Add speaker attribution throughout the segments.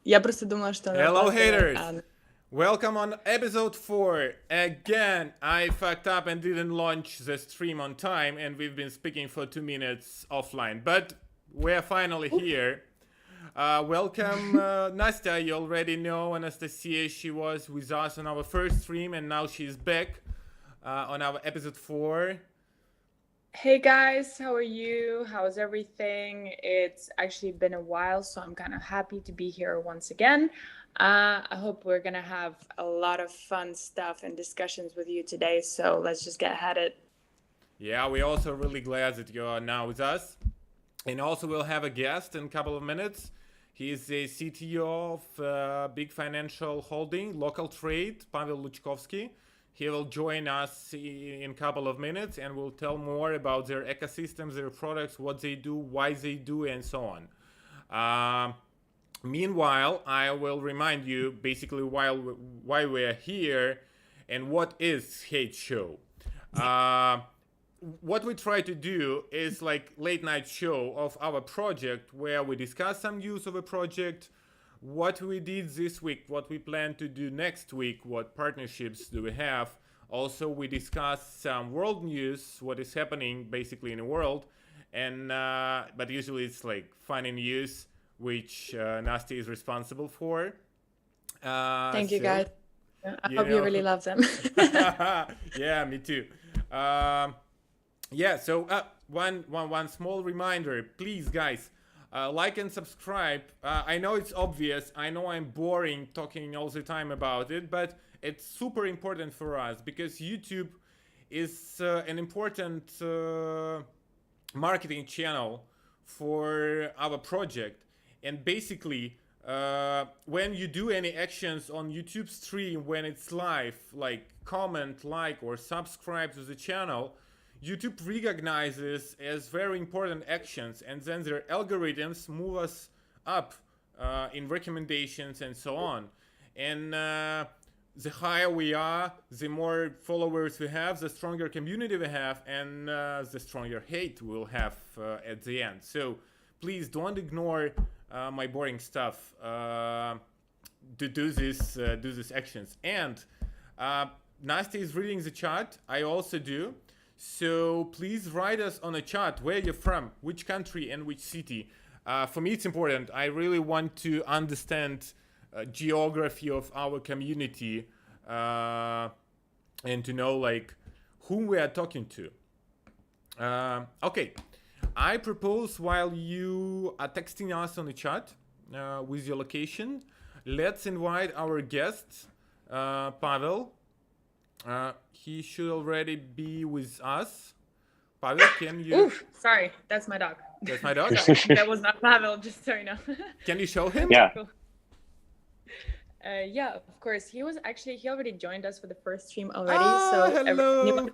Speaker 1: Я просто думала, что...
Speaker 2: Hello, haters! Welcome on episode 4. Again, I fucked up and didn't launch the stream on time, and we've been speaking for 2 minutes offline. But we're finally here. Welcome, Nastya. You already know Anastasia. She was with us on our first stream, and now she's back on our episode 4.
Speaker 1: Hey guys, how are you? How's everything? It's actually been a while, so I'm kind of happy to be here once again. I hope we're gonna have a lot of fun stuff and discussions with you today, so let's just get at it.
Speaker 2: Yeah, we're also really glad that you are now with us. And also we'll have a guest in a couple of minutes. He is the CTO of big financial holding, Localtrade, Pavel Luchovskyi. He will join us in a couple of minutes and will tell more about their ecosystems, their products, what they do, why they do, and so on. Meanwhile, I will remind you basically why we're here and what is Hate Show. What we try to do is like late night show of our project where we discuss some news of a project, what we did this week, what we plan to do next week, what partnerships do we have. Also, we discuss some world news, what is happening basically in the world, and but usually it's like funny news, which Nastya is responsible for.
Speaker 1: Thank you, guys. I hope you really love them.
Speaker 2: Yeah, me too. Yeah, so one small reminder, please, guys. Like and subscribe. I know it's obvious. I know I'm boring talking all the time about it, but it's super important for us because YouTube is an important marketing channel for our project. And basically, when you do any actions on YouTube stream when it's live, like comment, like, or subscribe to the channel, YouTube recognizes as very important actions, and then their algorithms move us up in recommendations and so on. And the higher we are, the more followers we have, the stronger community we have, and the stronger hate we'll have at the end. So please don't ignore my boring stuff to do these actions. And Nastya is reading the chat. I also do. So please write us on a chat where you're from, which country and which city. For me, it's important. I really want to understand geography of our community and to know like whom we are talking to. Okay, I propose while you are texting us on the chat with your location, let's invite our guest, Pavel. He should already be with us. Pavel, can you...
Speaker 1: Oof, sorry, that's my dog.
Speaker 2: That's my dog?
Speaker 1: Sorry, that was not Pavel, just so you know.
Speaker 2: Can you show him?
Speaker 3: Yeah.
Speaker 1: Yeah, of course. He already joined us for the first stream already.
Speaker 2: Hello.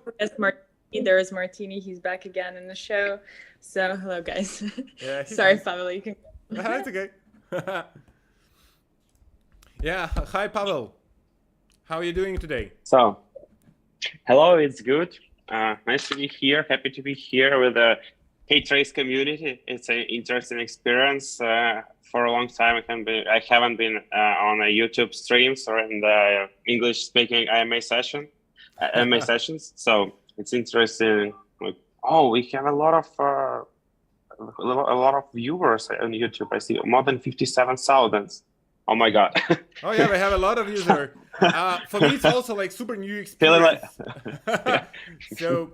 Speaker 1: There is Martini. He's back again in the show. So hello, guys.
Speaker 2: Yeah,
Speaker 1: sorry, Pavel, you can...
Speaker 2: It's okay. Yeah, hi, Pavel. How are you doing today?
Speaker 3: So, hello, it's good. Nice to be here. Happy to be here with the hate race community. It's an interesting experience. For a long time, I haven't been on a YouTube streams or in the English-speaking AMA sessions. So it's interesting. Like, oh, we have a lot of viewers on YouTube. I see more than 57,000. Oh my God.
Speaker 2: Oh yeah, we have a lot of users. For me, it's also like super new experience. So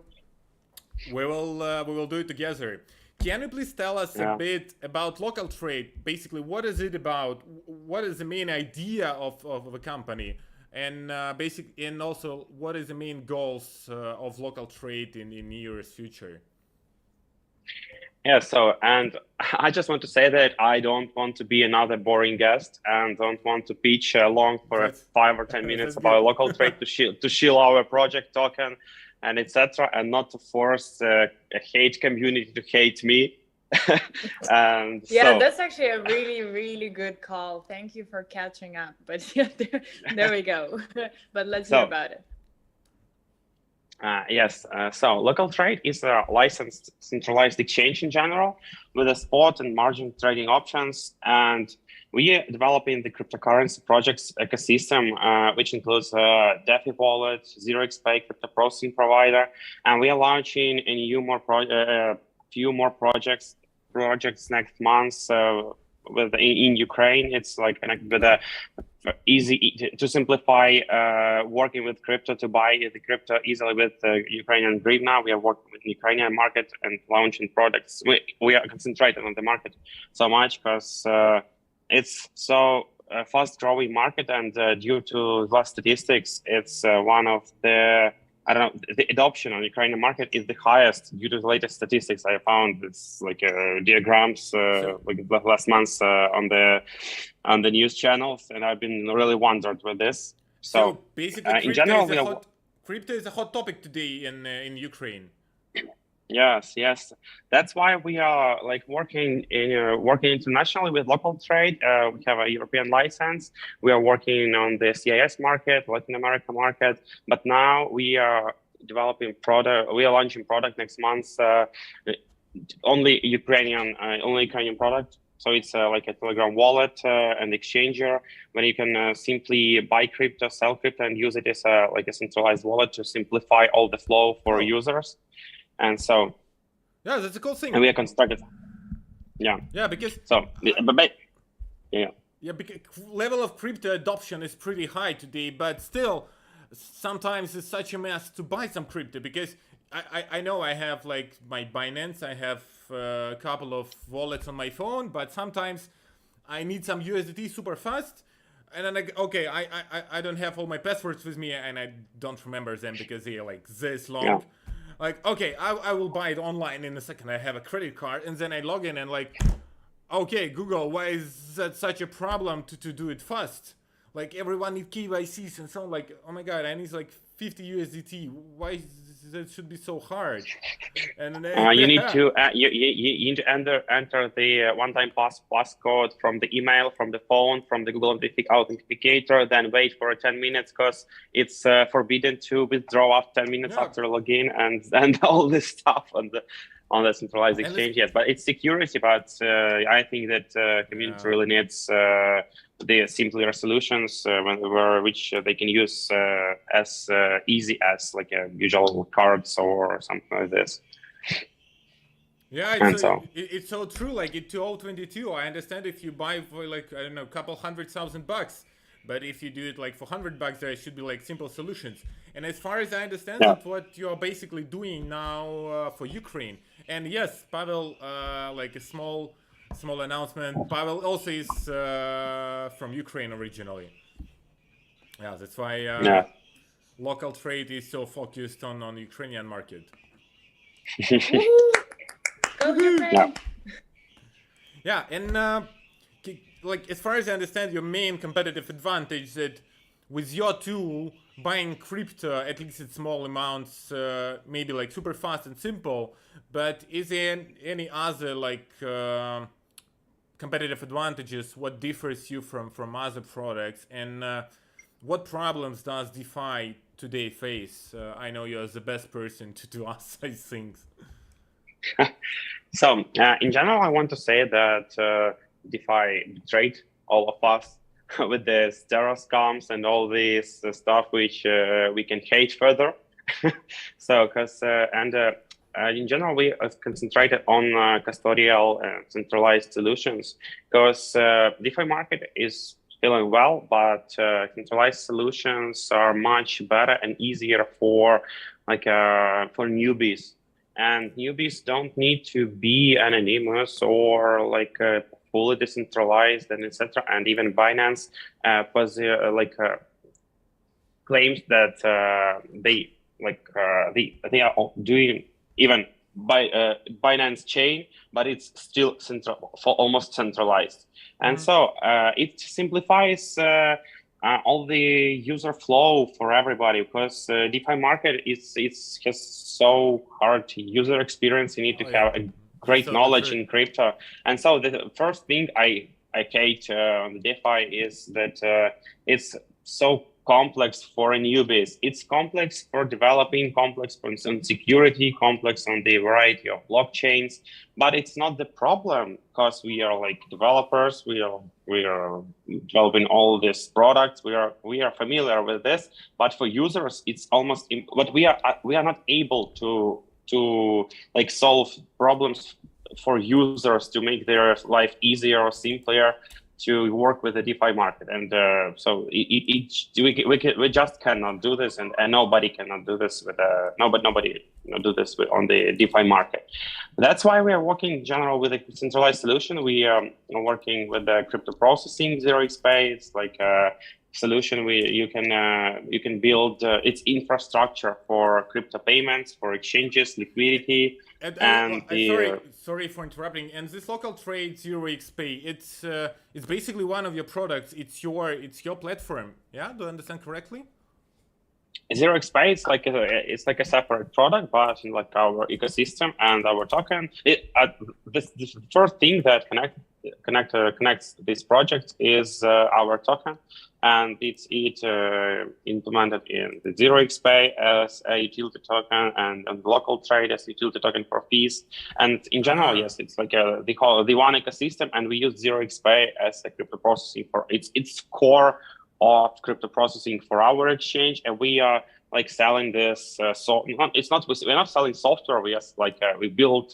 Speaker 2: we will do it together. Can you please tell us a bit about Localtrade? Basically, what is it about? What is the main idea of the company? And and also, what is the main goals of Localtrade in nearest future?
Speaker 3: Yeah, and I just want to say that I don't want to be another boring guest and don't want to pitch long for 5 or 10 minutes about Localtrade to shield our project token and etc. and not to force a hate community to hate me. And
Speaker 1: yeah, that's actually a really, really good call. Thank you for catching up. But yeah, there we go. But let's hear about it.
Speaker 3: Yes, so Localtrade is a licensed centralized exchange in general with a spot and margin trading options. And We are developing the cryptocurrency projects ecosystem, which includes DeFi wallet, 0xPay crypto processing provider, and we are launching a few more projects next month in Ukraine. It's like connected with a easy to simplify working with crypto, to buy the crypto easily with Ukrainian hryvnia. We are working with the Ukrainian market and launching products. We are concentrated on the market so much because it's so fast growing market, and due to last statistics, it's one of the the adoption on the Ukrainian market is the highest due to the latest statistics I found. It's like diagrams like last month on the news channels, and I've been really wondered with this.
Speaker 2: So basically,
Speaker 3: in general,
Speaker 2: crypto is a hot topic today in Ukraine.
Speaker 3: Yes. That's why we are like working internationally with Localtrade. We have a European license. We are working on the CIS market, Latin America market. But now we are developing product. We are launching product next month. Only Ukrainian product. So it's like a Telegram wallet and exchanger, where you can simply buy crypto, sell crypto, and use it as like a centralized wallet to simplify all the flow for users. And so,
Speaker 2: yeah, that's a cool thing.
Speaker 3: And we are constructed.
Speaker 2: Because because level of crypto adoption is pretty high today, but still, sometimes it's such a mess to buy some crypto, because I know I have like my Binance, I have a couple of wallets on my phone, but sometimes I need some USDT super fast. And then I don't have all my passwords with me, and I don't remember them because they're like this long.
Speaker 3: Yeah.
Speaker 2: Like, okay, I will buy it online in a second. I have a credit card, and then I log in and like, okay, Google, why is that such a problem to do it fast? Like, everyone needs KYCs and so on. Like, oh my God, I need like 50 USDT. Why that should be so hard? And then,
Speaker 3: you need to you need to enter the one-time passcode from the email, from the phone, from the Google Authenticator. Then wait for 10 minutes because it's forbidden to withdraw after 10 minutes after login, and all this stuff on the centralized exchange. Yes, but it's security. But I think that community really needs the simpler solutions which they can use as easy as like a usual cards or something like this.
Speaker 2: Yeah, it's so true. Like in 2022, I understand if you buy for like, I don't know, a couple $100,000, but if you do it like for $100, there should be like simple solutions. And as far as I understand, that's what you're basically doing now for Ukraine. And yes, Pavel, like a small announcement. Pavel also is from Ukraine originally. Yeah, that's why Localtrade is so focused on Ukrainian market.
Speaker 1: Go Ukraine!
Speaker 2: Yeah, and like as far as I understand, your main competitive advantage that with your tool, buying crypto, at least in small amounts, maybe like super fast and simple. But is there any other like competitive advantages? What differs you from other products, and what problems does DeFi today face? I know you're the best person to ask these things.
Speaker 3: So in general, I want to say that DeFi betrayed all of us with the stereo scams and all this stuff which we can hate further. So because in general, we are concentrated on custodial and centralized solutions, because DeFi market is feeling well, but centralized solutions are much better and easier for for newbies. And newbies don't need to be anonymous or like fully decentralized and etc. And even Binance claims that they are doing even by Binance chain, but it's still almost centralized. And so it simplifies all the user flow for everybody, because DeFi market has so hard user experience. You need to have a great knowledge in crypto. And so the first thing I hate on the DeFi is that it's so complex for a newbies. It's complex for developing, complex on security, complex on the variety of blockchains, but it's not the problem because we are like developers. We are developing all these products. We are familiar with this, but for users, it's almost. But we are not able to like solve problems for users to make their life easier or simpler to work with the DeFi market, and so we just cannot do this, and nobody cannot do this with nobody do this on the DeFi market. That's why we are working in general with a centralized solution. We are working with the crypto processing 0xPay. It's like a solution you can build its infrastructure for crypto payments, for exchanges, liquidity.
Speaker 2: Sorry for interrupting. And this Localtrade 0xPay, it's basically one of your products. It's your platform. Yeah, do I understand correctly?
Speaker 3: 0xPay it's like a separate product, but in like our ecosystem and our token. The first thing that connects this project is our token, and it's implemented in the 0xPay as a utility token and Localtrade as a utility token for fees. And in general, yes, it's like they call it the one ecosystem, and we use 0xPay as a crypto processing for its core of crypto processing for our exchange, and we are like selling this. We're not selling software. We built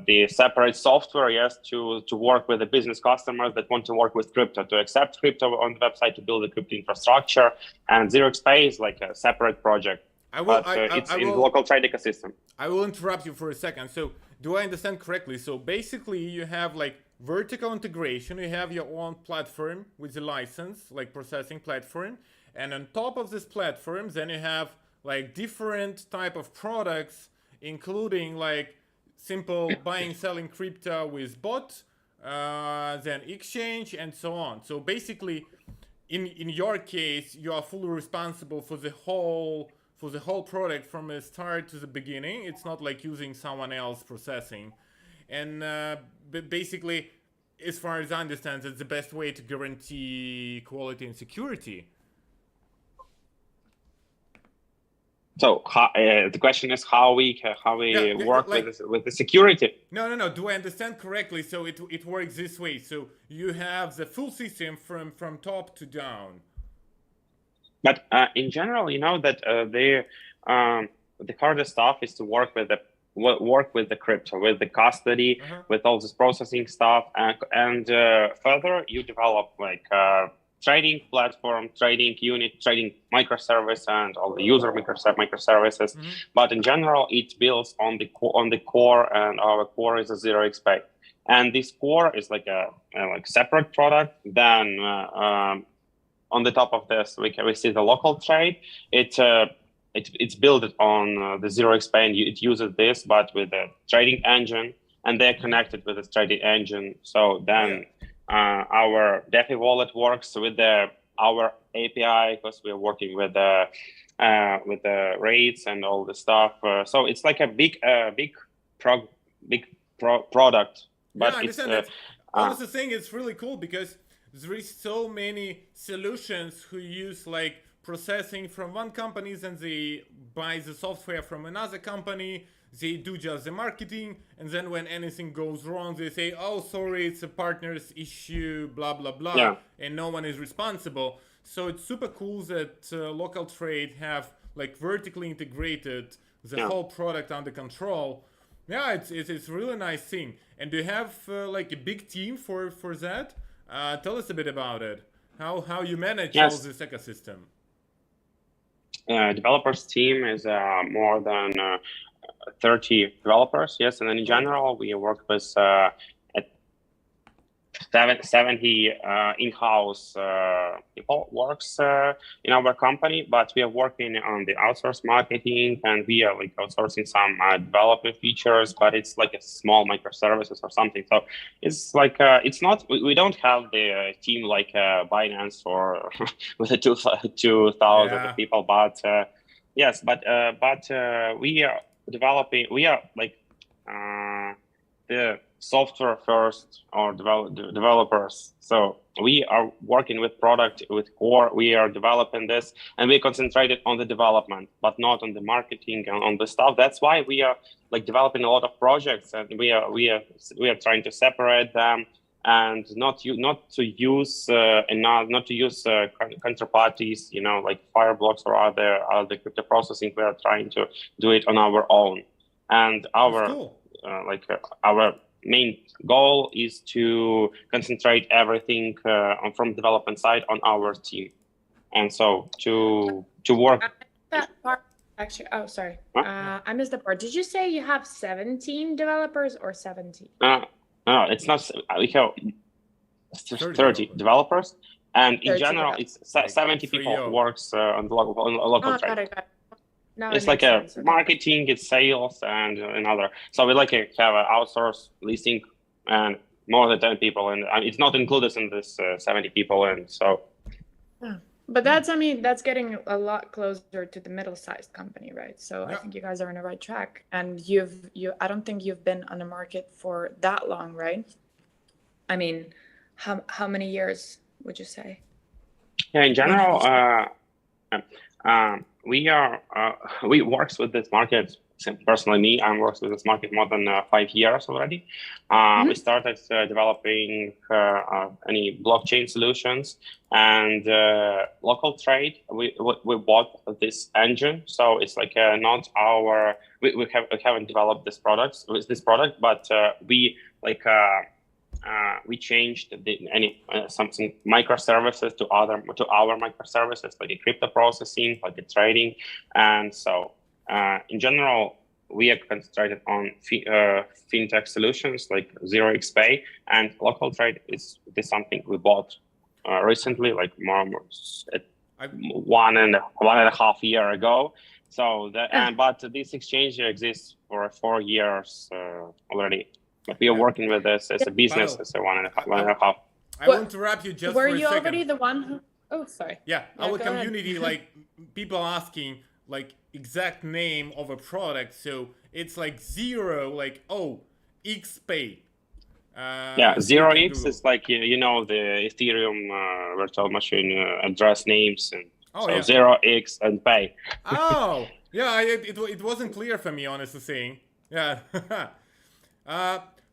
Speaker 3: the separate software, yes, to work with the business customers that want to work with crypto, to accept crypto on the website, to build the crypto infrastructure. And 0xPay is like a separate project. It's in the Localtrade ecosystem.
Speaker 2: I will interrupt you for a second. So do I understand correctly? So basically you have like vertical integration. You have your own platform with a license, like processing platform. And on top of this platform, then you have like different type of products, including like simple buying, selling crypto with bot, then exchange, and so on. So basically, in your case, you are fully responsible for the whole product from the start to the beginning. It's not like using someone else processing. And basically, as far as I understand, it's the best way to guarantee quality and security.
Speaker 3: So the question is how we work with the security.
Speaker 2: No. Do I understand correctly? So it works this way. So you have the full system from top to down.
Speaker 3: But in general, you know that the hardest stuff is to work with the crypto, with the custody, with all this processing stuff, and further you develop like trading platform, trading unit, trading microservice, and all the user microservices. But in general, it builds on the core, and our core is a 0xPay. And this core is like a separate product. Then on the top of this, we see the Localtrade. It's built on the 0xPay, and it uses this, but with a trading engine, and they're connected with the trading engine. So then. Our DeFi wallet works with our API because we're working with the rates and all the stuff. So it's like a big product. But
Speaker 2: yeah, I understand that. Honestly, thing is really cool because there is so many solutions who use like processing from one company, and they buy the software from another company. They do just the marketing, and then when anything goes wrong, they say, oh, sorry, it's a partner's issue, blah, blah, blah, and no one is responsible. So it's super cool that Localtrade have like vertically integrated the whole product under control. Yeah, it's a really nice thing. And do you have like a big team for that? Tell us a bit about it. How you manage all this ecosystem?
Speaker 3: Developers team is more than 30 developers, yes, and then in general we work with 70 in-house people works in our company, but we are working on the outsourced marketing, and we are like outsourcing some development features, but it's like a small microservices or something. So it's like it's not we don't have the team like Binance or with the 2,000 people, but yes, but we are developing. We are like software first or developers. So we are working with product, with core. We are developing this, and we concentrated on the development, but not on the marketing and on the stuff. That's why we are like developing a lot of projects, and we are trying to separate them and not to use counterparties, like Fireblocks or other crypto processing. We are trying to do it on our own, and our main goal is to concentrate everything from development side on our team, and so to work.
Speaker 1: That part actually. Oh, sorry. Huh? I missed the part. Did you say you have 17 developers or 70?
Speaker 3: No, it's not. We have 30 developers, and in general, it's 70 people who works on local trade.
Speaker 1: Got it. No,
Speaker 3: it's like a marketing, it's sales, and another. So we like have an outsource listing and more than 10 people, and it's not included in this 70 people, and so.
Speaker 1: Yeah. But that's getting a lot closer to the middle-sized company, right? So yeah. I think you guys are on the right track, and I don't think you've been on the market for that long, right? I mean, how many years would you say?
Speaker 3: Yeah, in general, we works with this market. Personally, me, I works with this market more than 5 years already. We started developing any blockchain solutions, and Localtrade. We bought this engine, so it's like not our. We haven't developed this product, but we changed some microservices to our microservices, like the crypto processing, like the trading, and so in general we are concentrated on fintech solutions like 0xpay, and Localtrade is something we bought recently, like more 1.5 years ago. So but this exchange exists for 4 years already. But we are working with this as a business, as a one and a half.
Speaker 2: I will interrupt you just for a second.
Speaker 1: Were you already the one who... Oh, sorry.
Speaker 2: Yeah, our community, like people asking like exact name of a product. So it's like 0xpay.
Speaker 3: 0x is like, the Ethereum virtual machine address names, and 0x and pay.
Speaker 2: Oh, yeah, it wasn't clear for me, honestly saying. Yeah.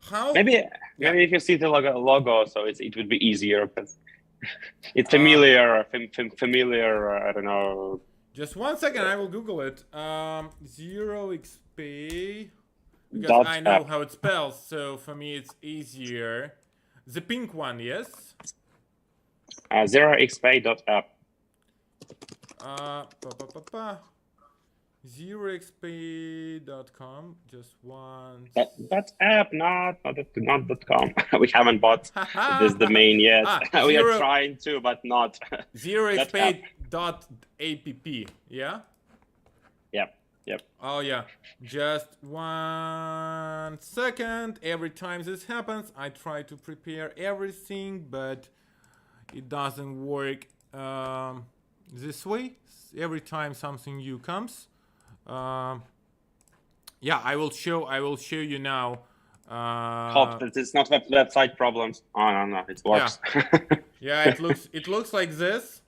Speaker 2: How?
Speaker 3: Maybe if you see the logo, so it would be easier because it's familiar. I don't know.
Speaker 2: Just 1 second, I will Google it. 0xpay, because I know how it spells, so for me it's easier. The pink one, yes.
Speaker 3: 0xpay.app.
Speaker 2: 0xpay.com. Just one.
Speaker 3: That's app, not .com. We haven't bought this domain yet. We are trying to, but not.
Speaker 2: 0xpay.app. Yeah.
Speaker 3: Yep.
Speaker 2: Oh yeah. Just 1 second. Every time this happens, I try to prepare everything, but it doesn't work this way. Every time something new comes. Yeah, I will show you now.
Speaker 3: Hope that it's not website problems. Oh no, it works.
Speaker 2: Yeah, it looks like this.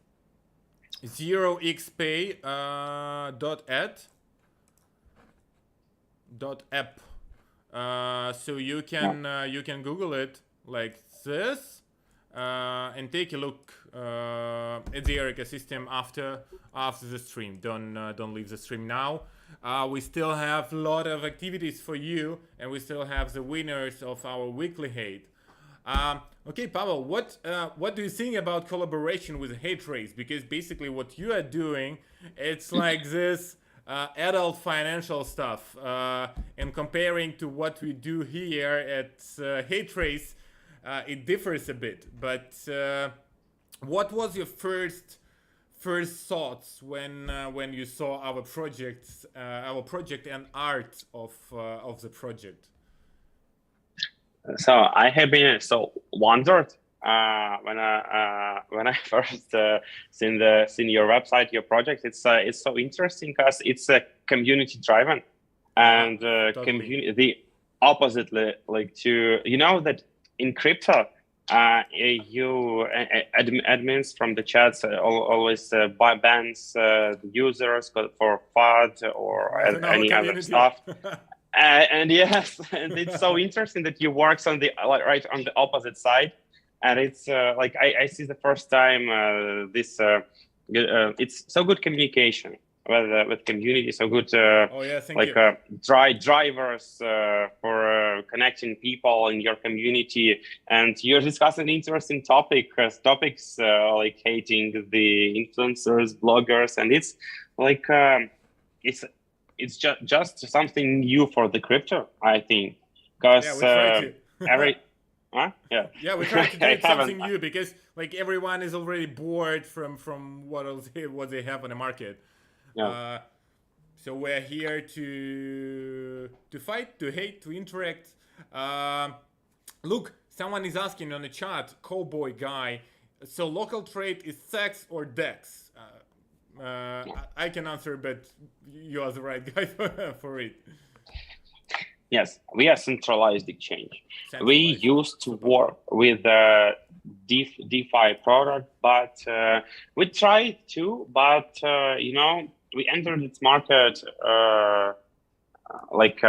Speaker 2: 0xpay .app. So you can Google it like this, and take a look at their ecosystem after the stream. Don't leave the stream now. We still have a lot of activities for you, and we still have the winners of our weekly hate. Okay, Pavel, what do you think about collaboration with Hate Race? Because basically what you are doing, it's like this adult financial stuff, and comparing to what we do here at Hate Race, it differs a bit. But what was your first thoughts when you saw our project and art of the project?
Speaker 3: So I have been so wondered when I first seen your website, your project. It's so interesting because it's community driven, and
Speaker 2: totally.
Speaker 3: oppositely, like to that in crypto, admins from the chats always bans the users for FUD or
Speaker 2: Right in our
Speaker 3: any other
Speaker 2: community.
Speaker 3: stuff. And yes, and it's so interesting that you work on the right on the opposite side, and it's like I see the first time this it's so good communication with community, so good
Speaker 2: Oh yeah, thank
Speaker 3: like
Speaker 2: you.
Speaker 3: drivers for connecting people in your community, and you're discussing interesting topics like hating the influencers, bloggers, and it's like it's just something new for the crypto, I think, because
Speaker 2: Yeah, we try to.
Speaker 3: every yeah
Speaker 2: Yeah, we try to do
Speaker 3: I
Speaker 2: it
Speaker 3: haven't.
Speaker 2: something new because like everyone is already bored from what they have on the market.
Speaker 3: Yeah.
Speaker 2: So we're here to fight, to hate, to interact. Look, someone is asking on the chat, Cowboy Guy. So Localtrade is sex or DEX? I can answer, but you are the right guy for it.
Speaker 3: Yes, we are centralized exchange. We
Speaker 2: Centralized.
Speaker 3: used to
Speaker 2: Super.
Speaker 3: work with DeFi product, but we tried to, but we entered this market like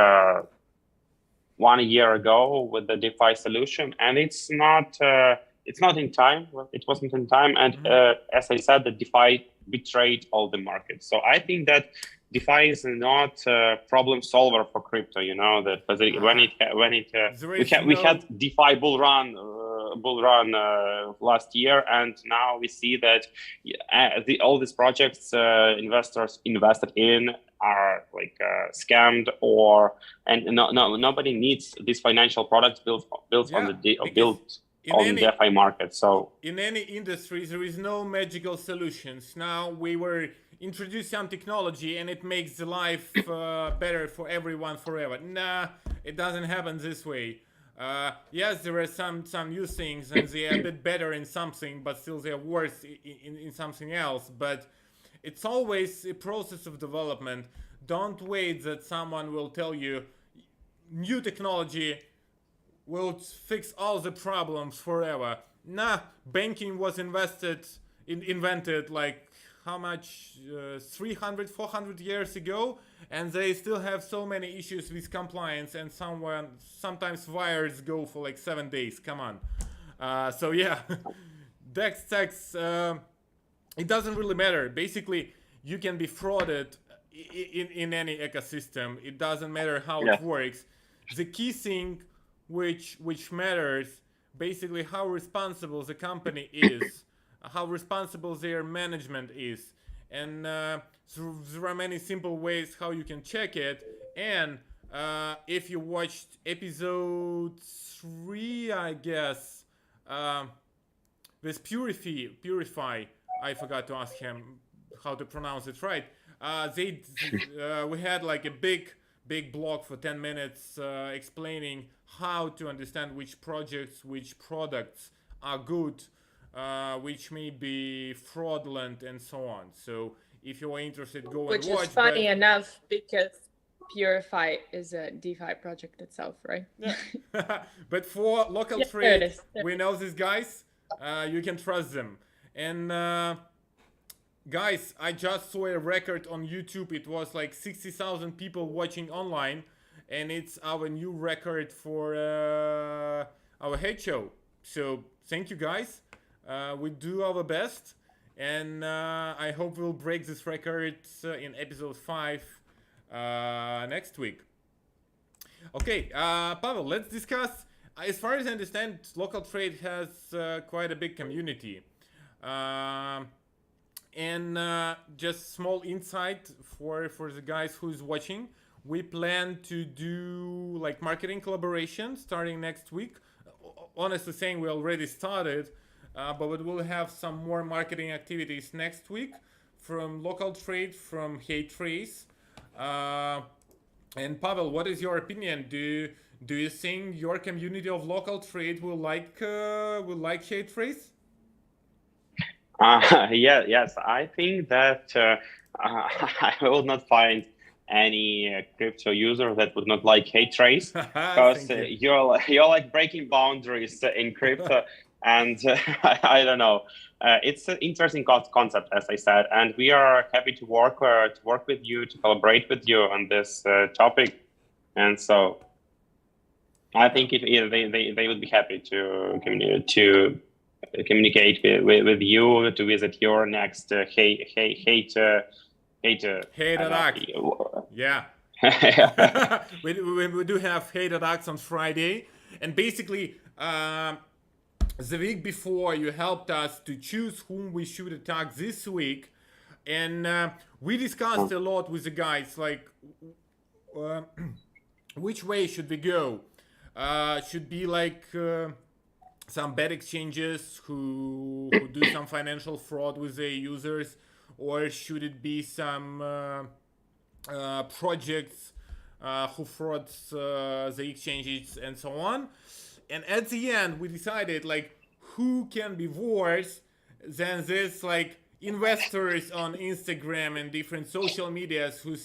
Speaker 3: 1 year ago with the DeFi solution, and it's not in time. It wasn't in time, and as I said, the DeFi betrayed all the markets. So I think that DeFi is not a problem solver for crypto. That we had DeFi bull run last year, and now we see that all these projects investors invested in are like scammed, and nobody needs these financial products built on DeFi market. So
Speaker 2: in any industry there is no magical solutions. Now we were introduce some technology and it makes the life better for everyone forever. Nah, it doesn't happen this way. Yes, there are some new things and they are a bit better in something, but still they're worse in something else. But it's always a process of development. Don't wait that someone will tell you new technology will fix all the problems forever. Nah, banking was invented like how much 300 400 years ago, and they still have so many issues with compliance, and sometimes wires go for like 7 days. Come on. So yeah, DEX tax, it doesn't really matter. Basically you can be frauded in any ecosystem. It doesn't matter how it works. The key thing which matters, basically how responsible the company is, how responsible their management is, and there are many simple ways how you can check it. And if you watched episode 3, I guess, with Purify, I forgot to ask him how to pronounce it right. We had like a big blog for 10 minutes explaining how to understand which projects, which products are good, which may be fraudulent, and so on. So if you're interested, go and watch.
Speaker 1: Which is funny enough because Purify is a DeFi project itself, right?
Speaker 2: Yeah. But for Localtrade, we know these guys. You can trust them. And guys, I just saw a record on YouTube. It was like 60,000 people watching online, and it's our new record for our head show. So thank you guys. We do our best, and I hope we'll break this record in episode 5 next week. Okay, Pavel, let's discuss. As far as I understand, Localtrade has quite a big community. And just small insight for the guys who's watching. We plan to do like marketing collaboration starting next week. Honestly saying, we already started, but we will have some more marketing activities next week from Localtrade, from HeyTrace. And Pavel, what is your opinion? Do you think your community of Localtrade will like HeyTrace?
Speaker 3: Yes, I think that I will not find any crypto user that would not like hate trace, because
Speaker 2: Thank you.
Speaker 3: you're like breaking boundaries in crypto, and I don't know. It's an interesting concept, as I said, and we are happy to work with you, to collaborate with you on this topic, and so I think they would be happy to communicate with you, to visit your next hate
Speaker 2: attack. Yeah. we do have hate attacks on Friday, and basically the week before you helped us to choose whom we should attack this week, and we discussed a lot with the guys, like which way should we go. Should be like some bad exchanges who do some financial fraud with their users, or should it be some projects who frauds the exchanges and so on. And at the end we decided like who can be worse than this like investors on Instagram and different social medias who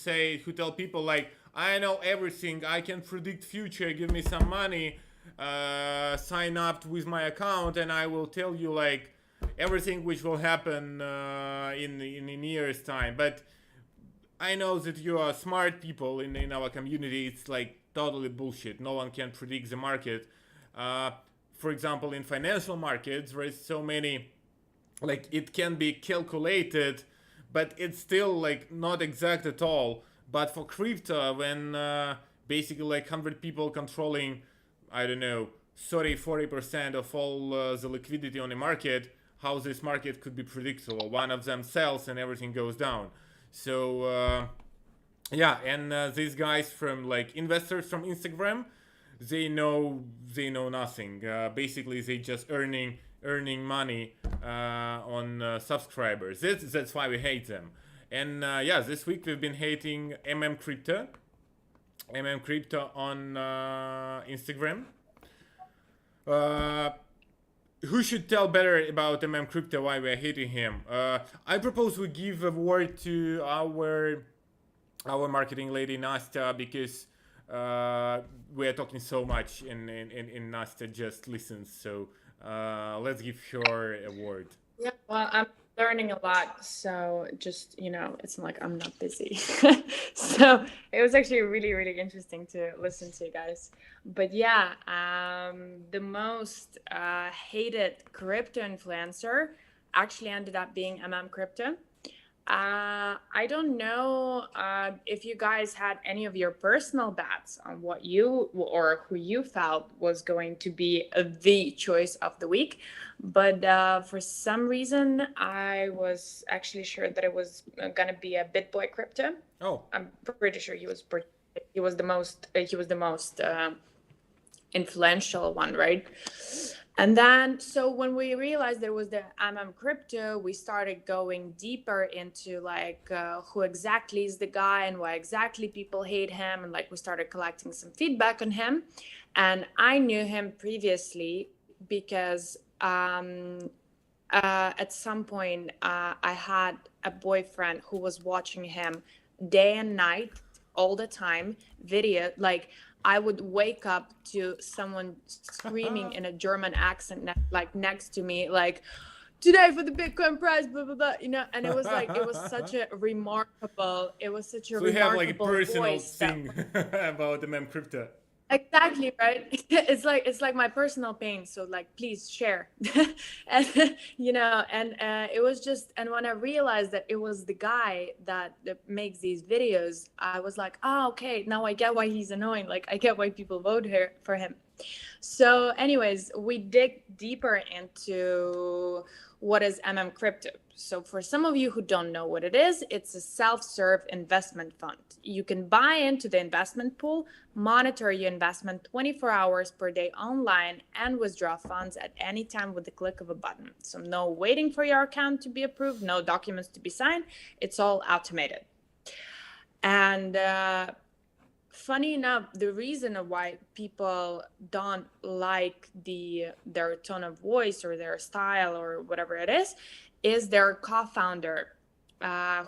Speaker 2: tell people like, I know everything, I can predict future, give me some money, sign up with my account and I will tell you like everything which will happen in a year's time. But I know that you are smart people in our community. It's like totally bullshit. No one can predict the market. For example, in financial markets, there is so many, like it can be calculated, but it's still like not exact at all. But for crypto, when basically like 100 people controlling, I don't know, 30-40% of all the liquidity on the market, how this market could be predictable. One of them sells and everything goes down. So yeah, and these guys from like investors from Instagram, they know nothing. Basically, they just earning money on subscribers. That's why we hate them. And yeah, this week we've been hating Crypto on Instagram. Who should tell better about Crypto, why we're hating him? I propose we give a word to our marketing lady Nastya, because we're talking so much and Nastya just listens. So let's give her a word.
Speaker 1: Yeah, well, I'm learning a lot, so just, it's not like I'm not busy. So it was actually really interesting to listen to you guys. But yeah, the most hated crypto influencer actually ended up being Crypto. I don't know if you guys had any of your personal bets on what you or who you felt was going to be the choice of the week, but for some reason I was actually sure that it was gonna be a BitBoy Crypto.
Speaker 2: Oh,
Speaker 1: I'm pretty sure he was the most influential one, right? And then, so when we realized there was the Crypto, we started going deeper into like who exactly is the guy and why exactly people hate him. And like we started collecting some feedback on him. And I knew him previously because at some point I had a boyfriend who was watching him day and night all the time, video, like I would wake up to someone screaming in a German accent, like next to me, like today for the Bitcoin price, blah, blah, blah, and it was like, it was such a remarkable,
Speaker 2: so we have like a personal
Speaker 1: voice
Speaker 2: thing about the Crypto.
Speaker 1: Exactly, right? It's like my personal pain. So like, please share. And it was just, and when I realized that it was the guy that makes these videos, I was like, oh, okay, now I get why he's annoying. Like I get why people vote here for him. So anyways, we dig deeper into what is Crypto. So for some of you who don't know what it is, it's a self-serve investment fund. You can buy into the investment pool, monitor your investment 24 hours per day online, and withdraw funds at any time with the click of a button. So no waiting for your account to be approved, no documents to be signed. It's all automated. And funny enough, the reason why people don't like their tone of voice or their style or whatever it is their co-founder.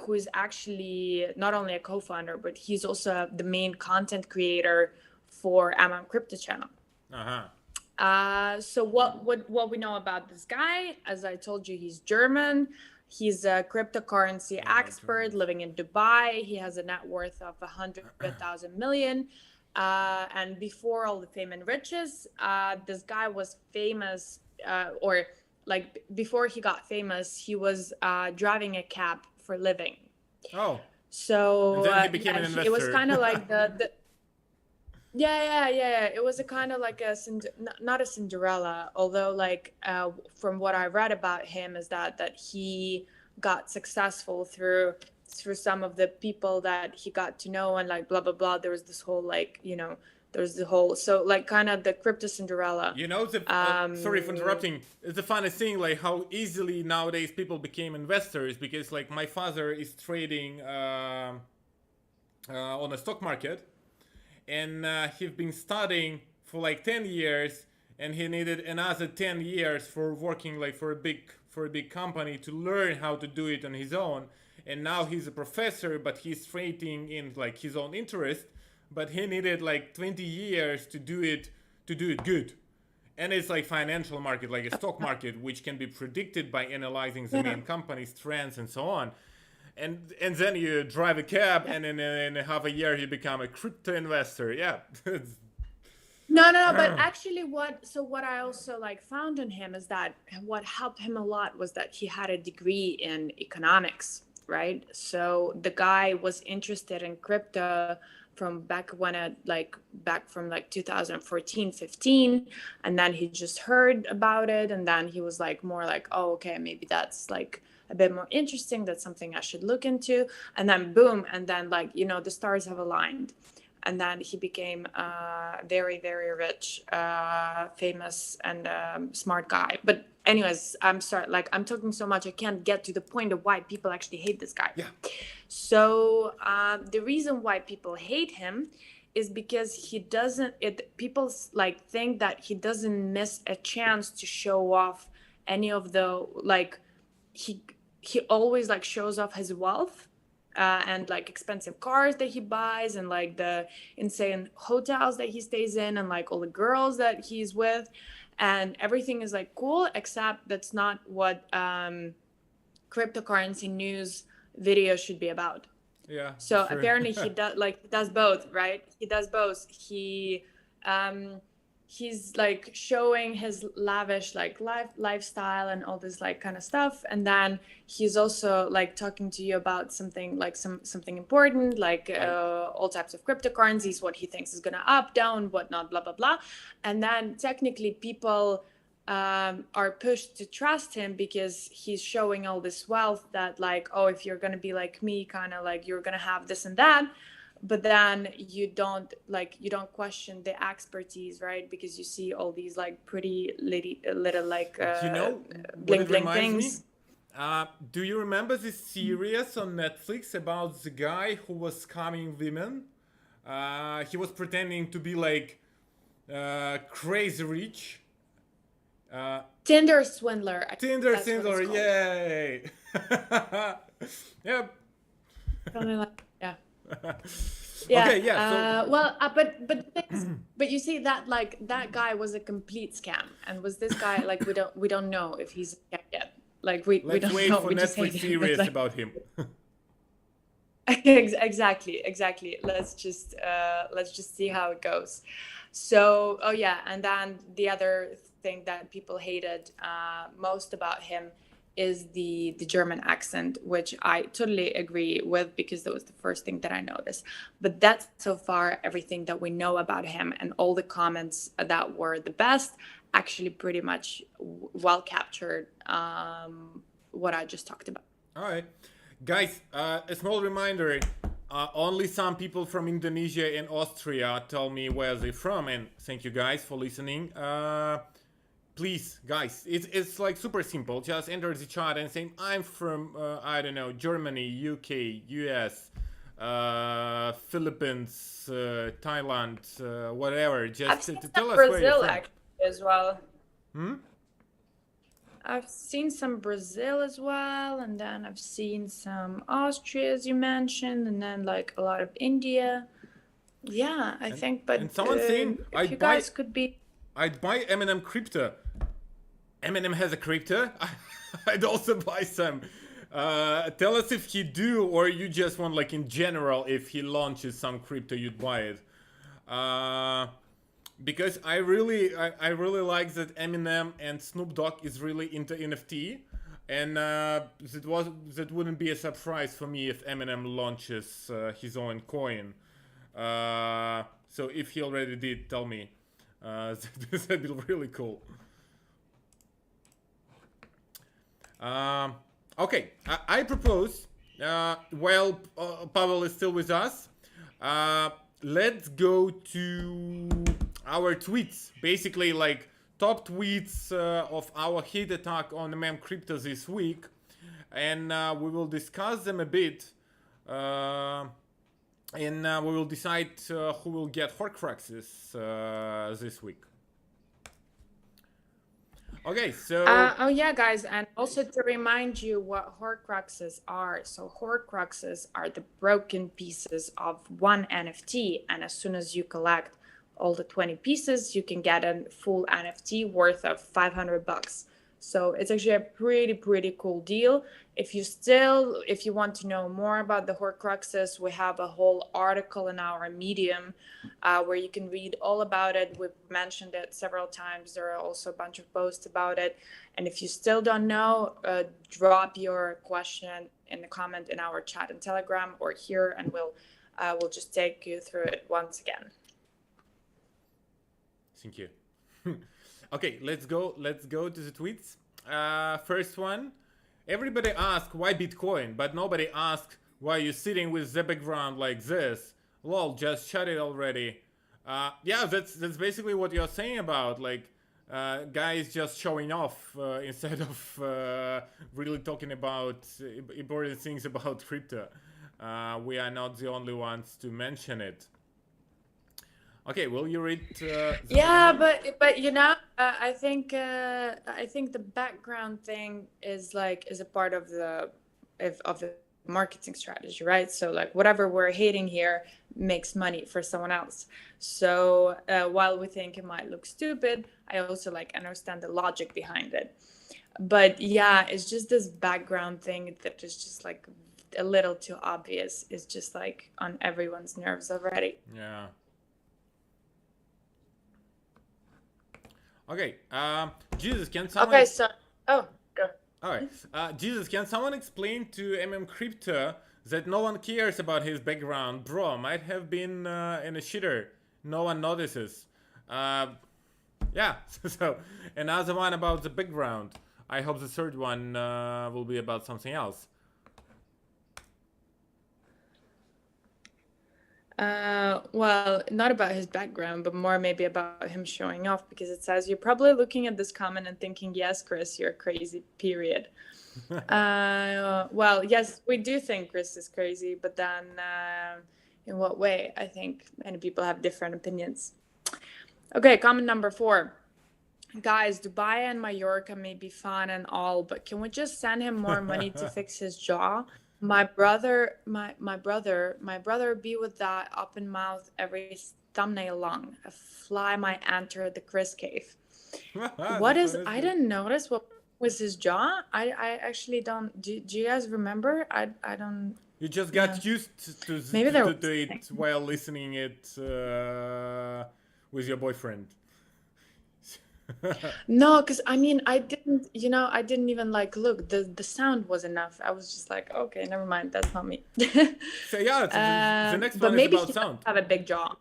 Speaker 1: who is actually not only a co-founder, but he's also the main content creator for Crypto channel. So what we know about this guy, as I told you, he's German. He's a cryptocurrency expert living in Dubai. He has a net worth of 100,000 million. And before all the fame and riches, this guy was famous, or like before he got famous, he was driving a cab for living.
Speaker 2: Oh.
Speaker 1: So
Speaker 2: and then he became an investor.
Speaker 1: It was kind of like the yeah. It was a kind of like not a Cinderella, although like from what I read about him is that he got successful through some of the people that he got to know, and like blah blah blah. There was this whole like, you know, there's the whole, so like kind of the crypto Cinderella.
Speaker 2: You know, sorry for interrupting. It's the funniest thing, like how easily nowadays people became investors, because like my father is trading on a stock market, and he's been studying for like 10 years, and he needed another 10 years for working like for a big company to learn how to do it on his own. And now he's a professor, but he's trading in like his own interest, but he needed like 20 years to do it good. And it's like financial market, like a stock market, which can be predicted by analyzing the main company's trends and so on. And then you drive a cab, and in half a year you become a crypto investor. Yeah.
Speaker 1: No, but actually what I also like found in him is that what helped him a lot was that he had a degree in economics, right? So the guy was interested in crypto from back from 2014, 15, and then he just heard about it, and then he was like more like, oh, okay, maybe that's like a bit more interesting, that's something I should look into. And then boom, and then like, you know, the stars have aligned, and then he became a very, very rich, famous, and smart guy. But anyways, I'm sorry, like I'm talking so much, I can't get to the point of why people actually hate this guy.
Speaker 2: Yeah.
Speaker 1: So the reason why people hate him is because people like think that he doesn't miss a chance to show off any of the, like, he always like shows off his wealth, and like expensive cars that he buys, and like the insane hotels that he stays in, and like all the girls that he's with, and everything is like cool, except that's not what cryptocurrency news videos should be about.
Speaker 2: Yeah.
Speaker 1: So
Speaker 2: sure.
Speaker 1: apparently he does both, right? He does both. He's like showing his lavish like lifestyle and all this like kind of stuff, and then he's also like talking to you about something like something important, like all types of cryptocurrencies, what he thinks is gonna up, down, whatnot, blah blah blah. And then technically people are pushed to trust him because he's showing all this wealth, that like, oh, if you're gonna be like me, kind of like you're gonna have this and that. But then you don't question the expertise, right? Because you see all these like pretty little like
Speaker 2: you know
Speaker 1: bling bling things.
Speaker 2: Do you remember this series on Netflix about the guy who was scamming women? He was pretending to be like crazy rich.
Speaker 1: Tinder swindler.
Speaker 2: Tinder swindler, yay! Yep.
Speaker 1: Something like, yeah. Yeah.
Speaker 2: Okay, yeah.
Speaker 1: But you see that like that guy was a complete scam, and was this guy like we don't know if he's a scam yet. Like we don't
Speaker 2: wait
Speaker 1: know.
Speaker 2: for
Speaker 1: We
Speaker 2: Netflix series
Speaker 1: like,
Speaker 2: about him.
Speaker 1: Exactly. Let's just see how it goes. So and then the other thing that people hated most about him is the German accent, which I totally agree with, because that was the first thing that I noticed. But that's so far everything that we know about him, and all the comments that were the best actually pretty much well captured what I just talked about.
Speaker 2: All right, guys, a small reminder, only some people from Indonesia and Austria tell me where they're from, and thank you guys for listening. Please, guys, it's like super simple. Just enter the chat and say, I'm from, I don't know, Germany, UK, US, Philippines, Thailand, whatever. Just to tell us
Speaker 1: Brazil,
Speaker 2: where you're from.
Speaker 1: actually, as well. I've seen some Brazil as well, and then I've seen some Austria, as you mentioned, and then like a lot of India. Yeah, I think, but
Speaker 2: And someone saying
Speaker 1: if you guys could be.
Speaker 2: I'd buy Eminem crypto. Eminem has a crypto. I'd also buy some. Tell us if he do, or you just want like in general, if he launches some crypto, you'd buy it. Because I really like that Eminem and Snoop Dogg is really into NFT, and that wouldn't be a surprise for me if Eminem launches his own coin. So if he already did, tell me. That'd be really cool. Okay, I propose, while Pavel is still with us, let's go to our tweets. Basically, like top tweets of our hate attack on the meme crypto this week, and we will discuss them a bit, and we will decide who will get Horcruxes this week. Okay, so
Speaker 1: Oh yeah, guys, and also to remind you what Horcruxes are. So Horcruxes are the broken pieces of one NFT, and as soon as you collect all the 20 pieces, you can get a full NFT worth of $500. So it's actually a pretty cool deal. If you want to know more about the Horcruxes, we have a whole article in our Medium where you can read all about it. We've mentioned it several times. There are also a bunch of posts about it. And if you still don't know, drop your question in the comment in our chat and Telegram or here, and we'll just take you through it once again.
Speaker 2: Thank you. Okay, let's go to the tweets. First one. Everybody asks why Bitcoin, but nobody asks why you're sitting with the background like this. Lol, just shut it already. Yeah, that's basically what you're saying about, like, guys just showing off instead of really talking about important things about crypto. We are not the only ones to mention it. Okay, will you read?
Speaker 1: Yeah, but you know, I think the background thing is a part of the marketing strategy, right? So like whatever we're hating here makes money for someone else. So while we think it might look stupid, I also like understand the logic behind it. But yeah, it's just this background thing that is just like a little too obvious. It's just like on everyone's nerves already.
Speaker 2: Yeah. Okay, Jesus, can someone...
Speaker 1: Okay, so... Oh, go.
Speaker 2: Alright, Jesus, can someone explain to Crypto that no one cares about his background? Bro, might have been in a shitter. No one notices. Yeah, so another one about the background. I hope the third one will be about something else.
Speaker 1: Well, not about his background, but more maybe about him showing off, because it says you're probably looking at this comment and thinking, yes, Chris, you're crazy, period. Well, yes, we do think Chris is crazy, but then in what way? I think many people have different opinions. Okay, comment number 4. Guys, Dubai and Mallorca may be fun and all, but can we just send him more money to fix his jaw? My brother be with that open mouth every thumbnail long. A fly might enter the Chris cave. What is? I didn't notice what was his jaw. I actually don't. Do you guys remember? I don't.
Speaker 2: You just got used to it while listening it with your boyfriend.
Speaker 1: No, because I mean, I didn't even like look. The sound was enough. I was just like, okay, never mind. That's not me.
Speaker 2: So yeah, the next
Speaker 1: but
Speaker 2: one
Speaker 1: maybe
Speaker 2: is about sound.
Speaker 1: Have a big jaw.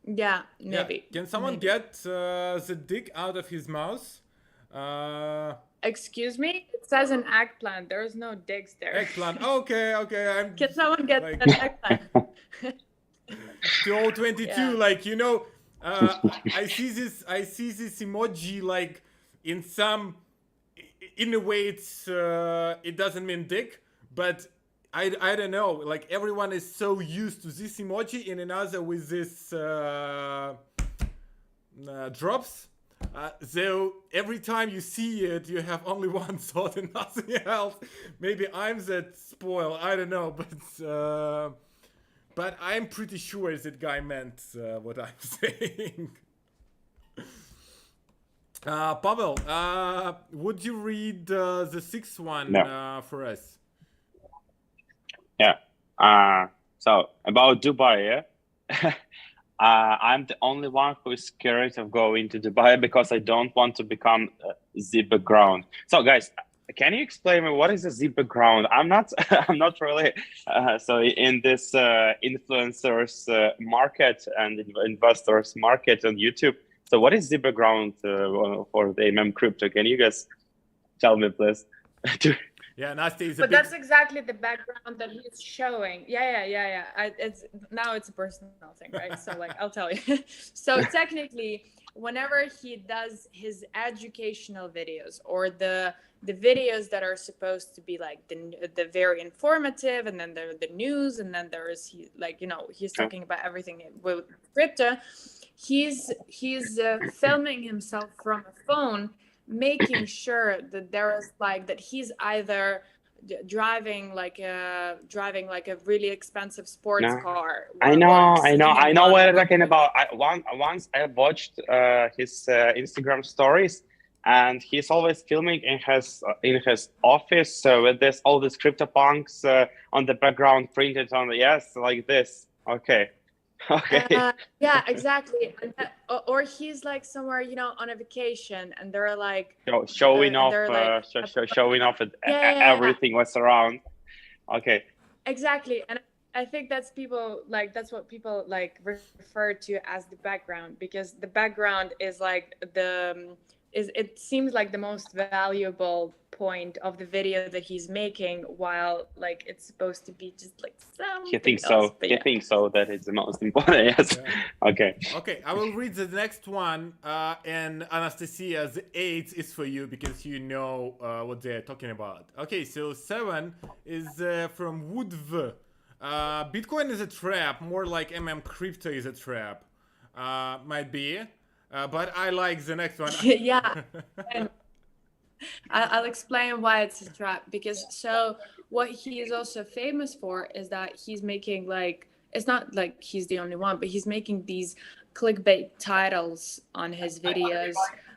Speaker 1: Yeah, maybe.
Speaker 2: Yeah. Can someone get the dick out of his mouth?
Speaker 1: Excuse me? It says an eggplant. There is no dicks there.
Speaker 2: Eggplant. Okay.
Speaker 1: Can someone get an eggplant?
Speaker 2: 2022, yeah. Like, you know, I see this emoji like in a way it doesn't mean dick, but I don't know, like everyone is so used to this emoji, in another with this drops. So every time you see it, you have only one thought and nothing else. Maybe I'm that spoiled. I don't know, but I'm pretty sure that guy meant what I'm saying. Pavel, would you read the sixth one for us?
Speaker 3: Yeah. So about Dubai, yeah. I'm the only one who is scared of going to Dubai because I don't want to become the background. So guys, can you explain me what is the background? I'm not I'm not really so in this influencers market and investors market on YouTube. So what is the background for the crypto? Can you guys tell me, please?
Speaker 2: Yeah, Nastya is
Speaker 1: but that's exactly the background that he's showing. Yeah. It's a personal thing, right? So like, I'll tell you. So technically, whenever he does his educational videos or the videos that are supposed to be like the very informative, and then there the news, and then there is he's talking about everything with crypto. He's filming himself from a phone, making sure that there is that he's either driving like a really expensive sports car.
Speaker 3: I know what I'm talking about. Once I watched his Instagram stories, and he's always filming in his office with all these CryptoPunks on the background printed on like this. Okay.
Speaker 1: Yeah, exactly. Or he's like somewhere on a vacation, and they're like
Speaker 3: showing off everything what's around. Okay,
Speaker 1: exactly. And I think that's what people refer to as the background, because the background is it seems like the most valuable point of the video that he's making, while it's supposed to be just something
Speaker 3: he thinks so. He thinks so that it's the most important. Yes. Yeah.
Speaker 2: Okay, I will read the next one, and Anastasia, the 8 is for you because you know what they're talking about. Okay, so 7 is from Woodv. Bitcoin is a trap, more like crypto is a trap. Might be. But I like the next one.
Speaker 1: Yeah. I'll explain why it's a trap, because what he is also famous for is that he's making it's not like he's the only one, but he's making these clickbait titles on his videos.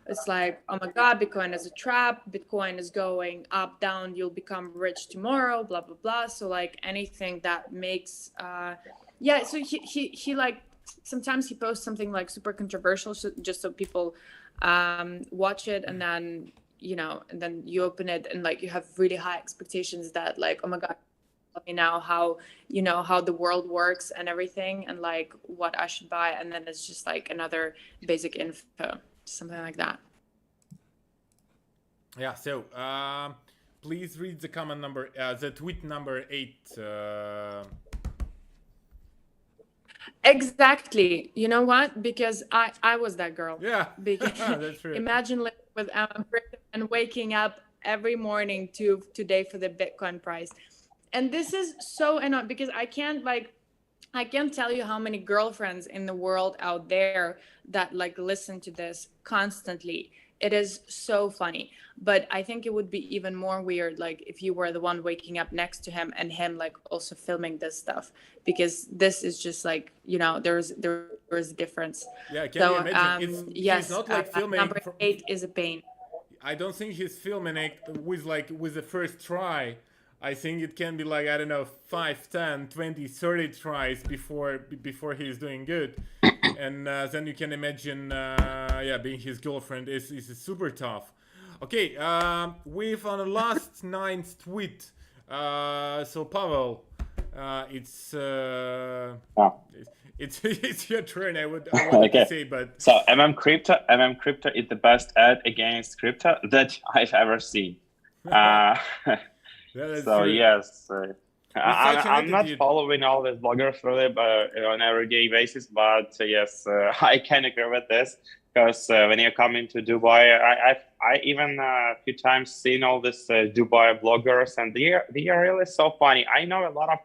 Speaker 1: It's like, oh my God, Bitcoin is a trap. Bitcoin is going up, down. You'll become rich tomorrow, blah, blah, blah. So anything that makes, so he sometimes he posts something super controversial, just so people watch it, and then and then you open it and you have really high expectations that oh my God, tell me now how how the world works and everything, and what I should buy, and then it's just another basic info, something like that.
Speaker 2: Yeah, so please read the comment number, the tweet number 8.
Speaker 1: Exactly. You know what? Because I was that girl.
Speaker 2: Yeah.
Speaker 1: Because
Speaker 2: that's true.
Speaker 1: Imagine living with and waking up every morning today for the Bitcoin price. And this is so annoying, because I can't tell you how many girlfriends in the world out there that listen to this constantly. It is so funny. But I think it would be even more weird if you were the one waking up next to him, and him also filming this stuff, because this is just there's a difference.
Speaker 2: Yeah, can you imagine?
Speaker 1: Yes,
Speaker 2: he's not filming.
Speaker 1: Number 8 is a pain.
Speaker 2: I don't think he's filming it with the first try. I think it can be I don't know, 5, 10, 20, 30 tries before he's doing good. And then you can imagine, being his girlfriend is super tough. Okay, we've on the last 9th tweet. So Pavel, it's your turn. I would to say, but
Speaker 3: so Crypto is the best ad against crypto that I've ever seen. So true. Yes. I'm not following all these bloggers really, but on an everyday basis. But yes, I can agree with this, because when you come into Dubai, I even a few times seen all these Dubai bloggers, and they are really so funny. I know a lot of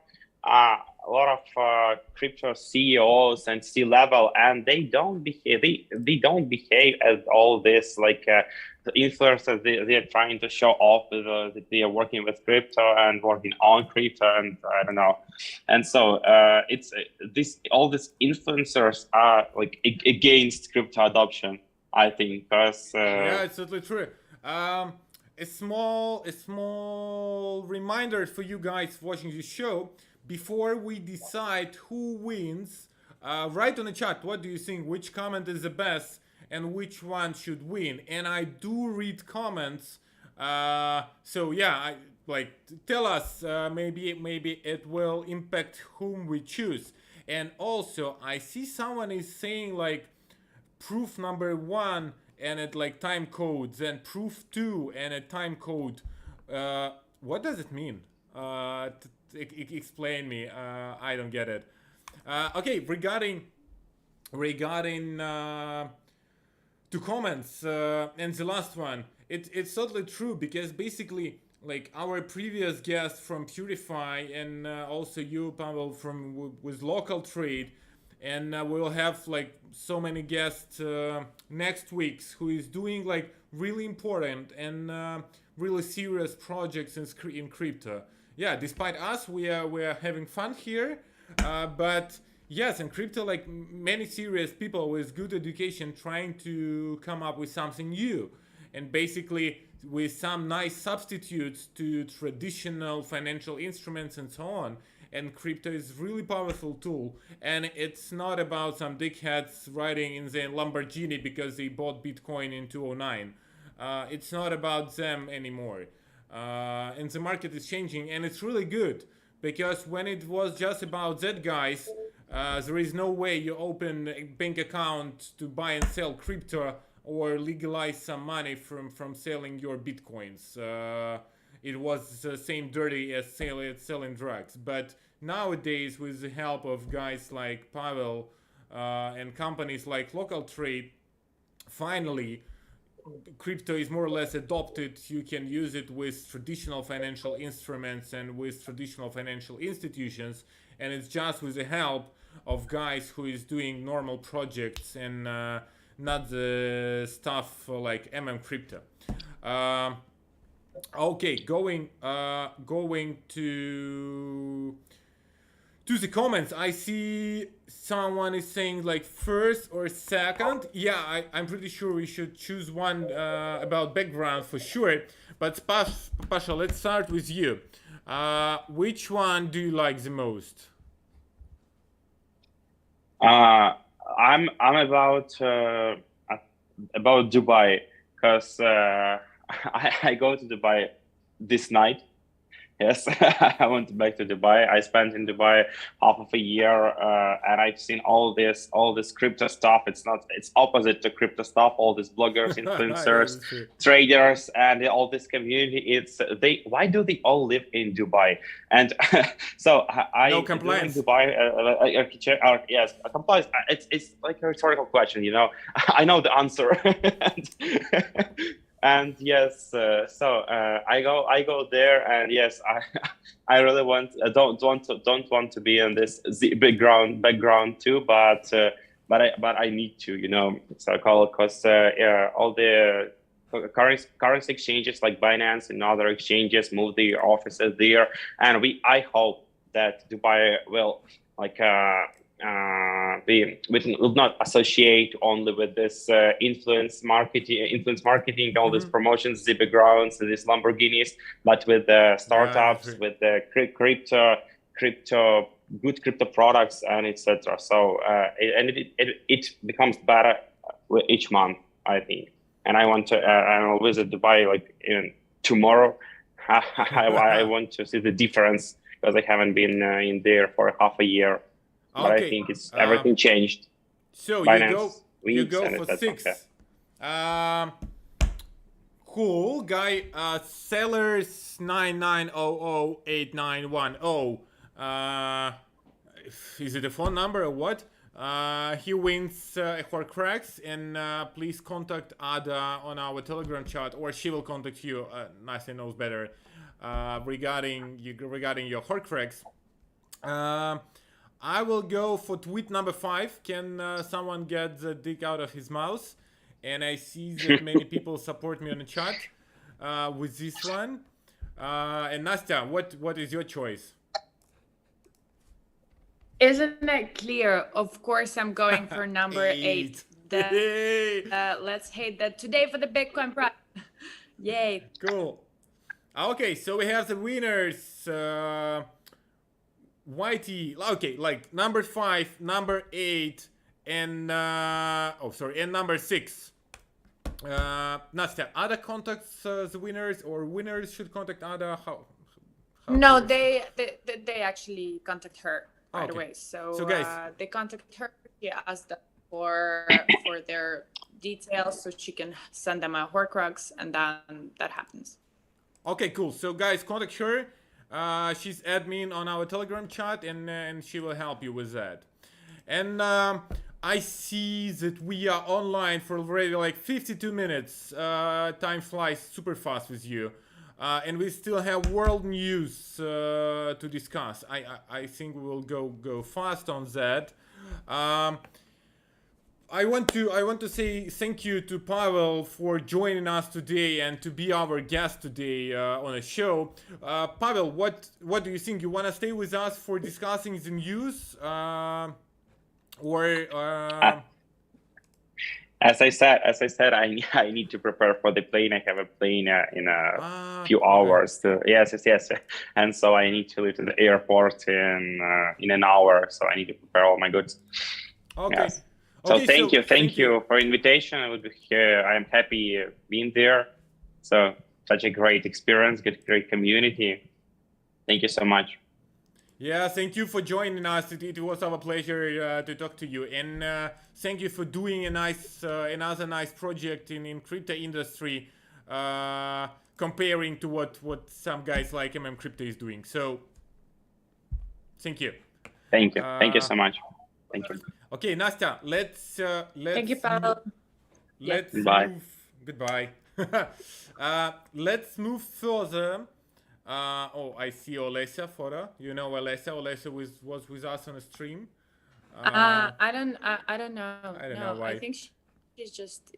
Speaker 3: crypto CEOs and C-level, and they don't behave as all this like the influencers. They are trying to show off that they are working with crypto and working on crypto, and I don't know. And so it's all these influencers are like against crypto adoption, I think, because
Speaker 2: yeah, it's totally true. A small reminder for you guys watching this show. Before we decide who wins, write on the chat what do you think, which comment is the best and which one should win. And I do read comments, so yeah, tell us, maybe it will impact whom we choose. And also I see someone is saying like proof number 1 and it like time codes, and proof 2 and a time code. What does it mean? Explain me. I don't get it. Okay, regarding two comments, and the last one, it's totally true, because basically like our previous guest from Purify, and also you, Pavel, from with Localtrade, and we'll have like so many guests next week who is doing like really important and really serious projects in crypto. Yeah, despite us, we are having fun here, but yes, in crypto, like many serious people with good education trying to come up with something new, and basically with some nice substitutes to traditional financial instruments and so on. And crypto is really powerful tool, and it's not about some dickheads riding in the Lamborghini because they bought Bitcoin in 2009. It's not about them anymore, and the market is changing, and it's really good, because when it was just about that guys, there is no way you open a bank account to buy and sell crypto or legalize some money from selling your Bitcoins. It was the same dirty as selling drugs. But nowadays, with the help of guys like Pavel and companies like Localtrade, finally, crypto is more or less adopted. You can use it with traditional financial instruments and with traditional financial institutions. And it's just with the help of guys who is doing normal projects and not the stuff like Crypto. Okay, going to the comments. I see someone is saying like first or second. Yeah, I'm pretty sure we should choose one about background for sure. But Pasha, let's start with you. Which one do you like the most?
Speaker 3: I'm about Dubai, because I go to Dubai this night. Yes, I went back to Dubai. I spent in Dubai half of a year, and I've seen all this crypto stuff. It's opposite to crypto stuff. All these bloggers, influencers, traders, and all this community. Why do they all live in Dubai? And so
Speaker 2: no compliance.
Speaker 3: Dubai, yes, compliance. It's like a rhetorical question, you know. I know the answer. And yes, so I go there, and yes, I really don't want to be in this background too, but I need to, you know, so because all the currency exchanges like Binance and other exchanges move their offices there, and I hope that Dubai will like we will not associate only with this influence marketing, all these promotions, the backgrounds, these Lamborghinis, but with the startups, with the crypto, good crypto products, and etc. So it becomes better with each month, I think. And I want to I'll visit Dubai like tomorrow. I want to see the difference, because I haven't been in there for half a year. But I think it's everything changed.
Speaker 2: So you go for 6. Cool guy. Sellers 99008910. Is it a phone number or what? He wins Horcrux, and please contact Ada on our Telegram chat, or she will contact you. Nathan knows better regarding your Horcrux. I will go for tweet number 5. Can someone get the dick out of his mouth? And I see that many people support me on the chat with this one. And Nastya, what is your choice?
Speaker 1: Isn't it clear? Of course, I'm going for number 8. Let's hate that today for the Bitcoin price. Yay.
Speaker 2: Cool. Okay, so we have the winners. Whitey, okay, like number 5, number 8, and and number 6. Nastya, Ada contacts the winners, or winners should contact Ada? How
Speaker 1: no, they actually contact her right away. So
Speaker 2: guys,
Speaker 1: they contact her. She asked them for their details so she can send them a Horcrux, and then that happens.
Speaker 2: Okay, cool. So guys, contact her. She's admin on our Telegram chat, and she will help you with that. And I see that we are online for already like 52 minutes. Time flies super fast with you. And we still have world news to discuss. I think we will go fast on that. I want to say thank you to Pavel for joining us today and to be our guest today on the show. Pavel, what do you think? You want to stay with us for discussing the news,
Speaker 3: As I said, I need to prepare for the plane. I have a plane in a few hours. Yes, and so I need to leave to the airport in an hour. So I need to prepare all my goods.
Speaker 2: Okay.
Speaker 3: Yes. So thank you for invitation. I would be here. I am happy being there. So such a great experience, great community. Thank you so much.
Speaker 2: Yeah, thank you for joining us. It was our pleasure to talk to you, and thank you for doing another nice project in crypto industry, comparing to what some guys like Crypto is doing. So, thank you.
Speaker 3: Thank you so much. Thank you.
Speaker 2: Okay, Nastya, let's
Speaker 1: thank you, Pavel.
Speaker 2: Let's
Speaker 3: Goodbye.
Speaker 2: Goodbye. Let's move further. I see Olesya photo. You know Olesya. Olesya was with us on a stream.
Speaker 1: I don't know.
Speaker 2: I don't know why.
Speaker 1: I think she's just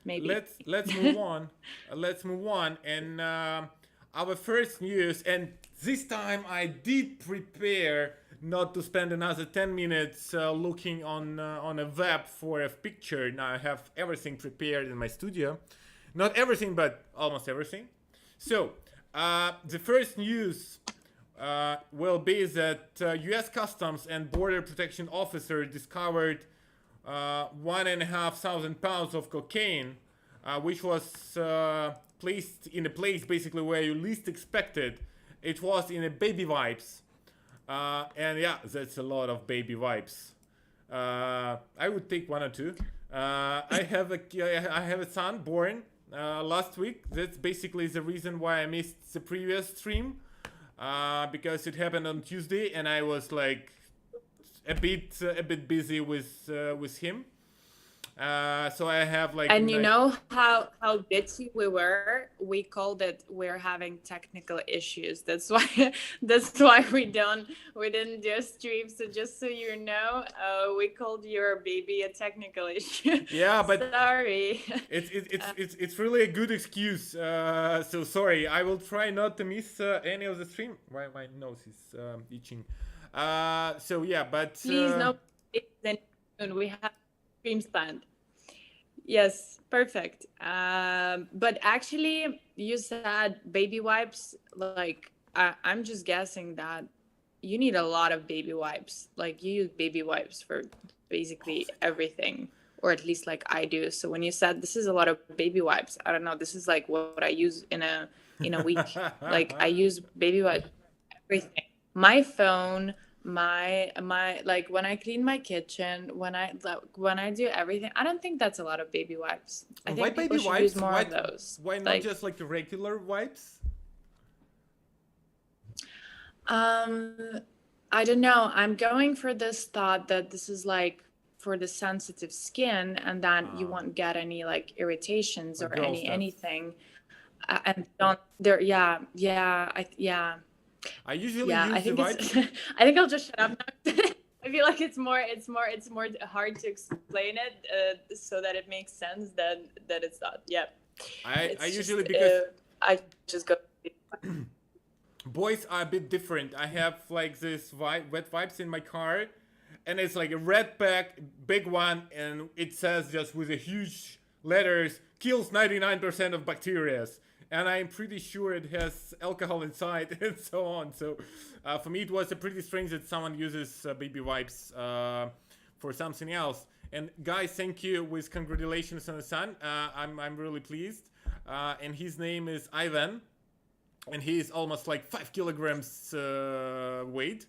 Speaker 1: maybe.
Speaker 2: Let's move on. Let's move on. And our first news. And this time I did prepare not to spend another 10 minutes looking on a web for a picture. Now I have everything prepared in my studio. Not everything, but almost everything. So. The first news will be that U.S. Customs and Border Protection officer discovered 1,500 pounds of cocaine, which was placed in a place basically where you least expected. It was in a baby wipes, and yeah, that's a lot of baby wipes. I would take 1 or 2. I have a son born last week. That's basically the reason why I missed the previous stream, because it happened on Tuesday and I was like a bit busy with him. So I have like.
Speaker 1: And you know how bitchy we were. We called it we're having technical issues. That's why we didn't do a stream. So just so you know, we called your baby a technical issue.
Speaker 2: Yeah, but
Speaker 1: sorry.
Speaker 2: It's really a good excuse. So sorry. I will try not to miss any of the stream. My nose is itching. So yeah, but
Speaker 1: please no. We have streams planned. Yes, perfect. But actually, you said baby wipes. Like I'm just guessing that you need a lot of baby wipes. Like you use baby wipes for basically everything, or at least like I do. So when you said this is a lot of baby wipes, I don't know. This is like what I use in a week. Like I use baby wipes for everything. My phone. My like when I clean my kitchen, when I do everything, I don't think that's a lot of baby wipes. I think people should use more of those.
Speaker 2: Why not just like the regular wipes?
Speaker 1: I don't know. I'm going for this thought that this is like for the sensitive skin, and then you won't get any like irritations or anything. And don't there. Yeah.
Speaker 2: I usually
Speaker 1: Yeah,
Speaker 2: use
Speaker 1: I
Speaker 2: the
Speaker 1: think
Speaker 2: vibes.
Speaker 1: it's. I think I'll just shut up now. I feel like it's more hard to explain it so that it makes sense than that it's not. Yeah,
Speaker 2: I
Speaker 1: it's just
Speaker 2: usually, because
Speaker 1: I just go.
Speaker 2: boys are a bit different. I have like this wet wipes in my car, and it's like a red pack, big one, and it says just with a huge letters, kills 99% of bacteria. And I'm pretty sure it has alcohol inside and so on. So for me, it was pretty strange that someone uses baby wipes for something else. And guys, thank you with congratulations on the son. I'm really pleased. And his name is Ivan, and he is almost like 5 kilograms weight,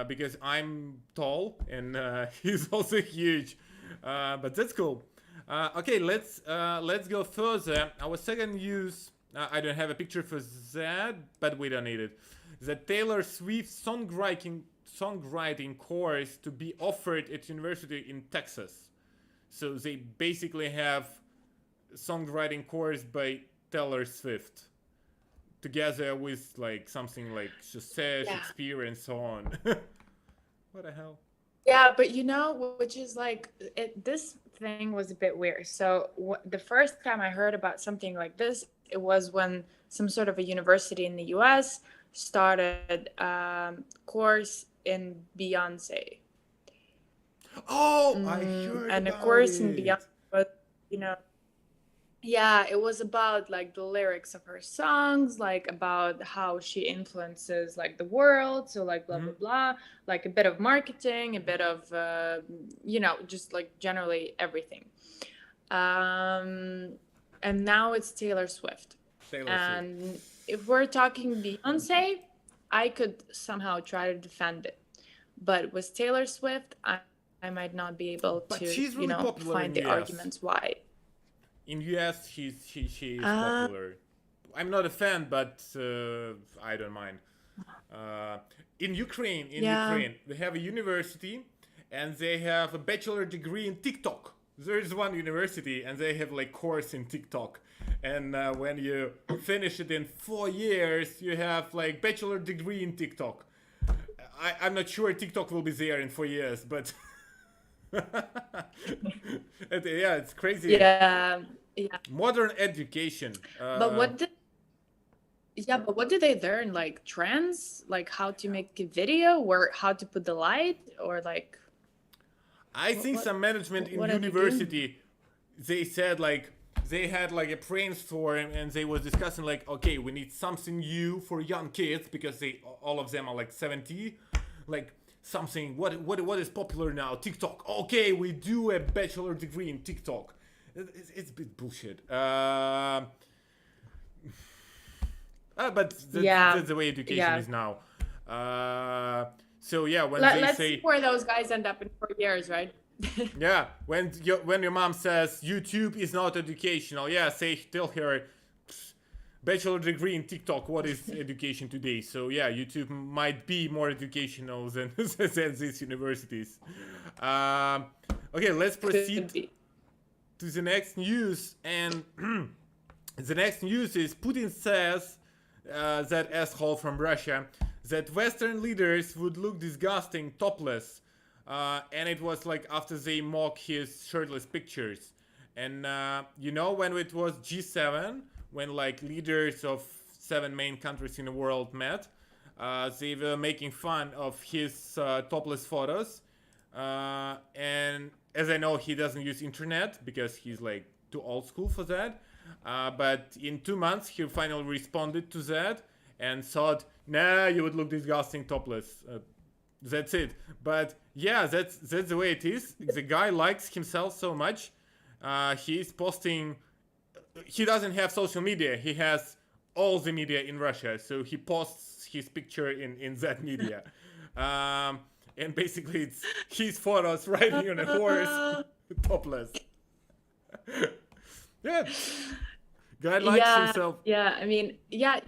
Speaker 2: because I'm tall, and he's also huge. But that's cool. Okay, let's go further. Our second news, I don't have a picture for that, but we don't need it. The Taylor Swift songwriting course to be offered at university in Texas. So they basically have songwriting course by Taylor Swift, together with like something like Shakespeare and so on. What the hell?
Speaker 1: Yeah, but which is like this thing was a bit weird. So the first time I heard about something like this, it was when some sort of a university in the US started course in Beyonce.
Speaker 2: Oh, I heard
Speaker 1: and
Speaker 2: about
Speaker 1: a course in
Speaker 2: it.
Speaker 1: Beyonce was, yeah, it was about like the lyrics of her songs, like about how she influences like the world. So like blah, blah, blah, like a bit of marketing, a bit of, just like generally everything. And now it's Taylor Swift. And if we're talking Beyonce, I could somehow try to defend it. But with Taylor Swift, I might not be able to,
Speaker 2: she's really popular
Speaker 1: find
Speaker 2: in
Speaker 1: the
Speaker 2: US.
Speaker 1: arguments why.
Speaker 2: In US, she is popular. I'm not a fan, but I don't mind. In Ukraine, they have a university, and they have a bachelor degree in TikTok. There is one university, and they have like course in TikTok. And when you finish it in 4 years, you have like bachelor degree in TikTok. I'm not sure TikTok will be there in 4 years, but yeah, it's crazy.
Speaker 1: Yeah.
Speaker 2: Modern education.
Speaker 1: But what did they learn? Like trends, like how to make a video, or how to put the light, or like?
Speaker 2: I think some management in university, they said like they had like a brainstorm, and they was discussing like, okay, we need something new for young kids, because all of them are like 70, like something what is popular now, TikTok. Okay, we do a bachelor degree in TikTok. It's a bit bullshit. But that's the way education is now. So yeah, when
Speaker 1: let's
Speaker 2: say
Speaker 1: see where those guys end up in 4 years, right?
Speaker 2: Yeah, when your mom says YouTube is not educational, yeah, tell her bachelor degree in TikTok. What is education today? So yeah, YouTube might be more educational than these universities. Okay, let's proceed to the next news. And the next news is Putin says, that asshole from Russia, that Western leaders would look disgusting topless. And it was like after they mock his shirtless pictures. And when it was G7, when like leaders of 7 main countries in the world met, they were making fun of his topless photos. And as I know, he doesn't use internet because he's like too old school for that. But in 2 months, he finally responded to that and thought, nah, you would look disgusting topless. That's it. But yeah, that's the way it is. The guy likes himself so much. He's posting. He doesn't have social media. He has all the media in Russia. So he posts his picture in that media. And basically it's his photos riding on a horse, topless. Yeah. Guy likes himself.
Speaker 1: Yeah, I mean, yeah,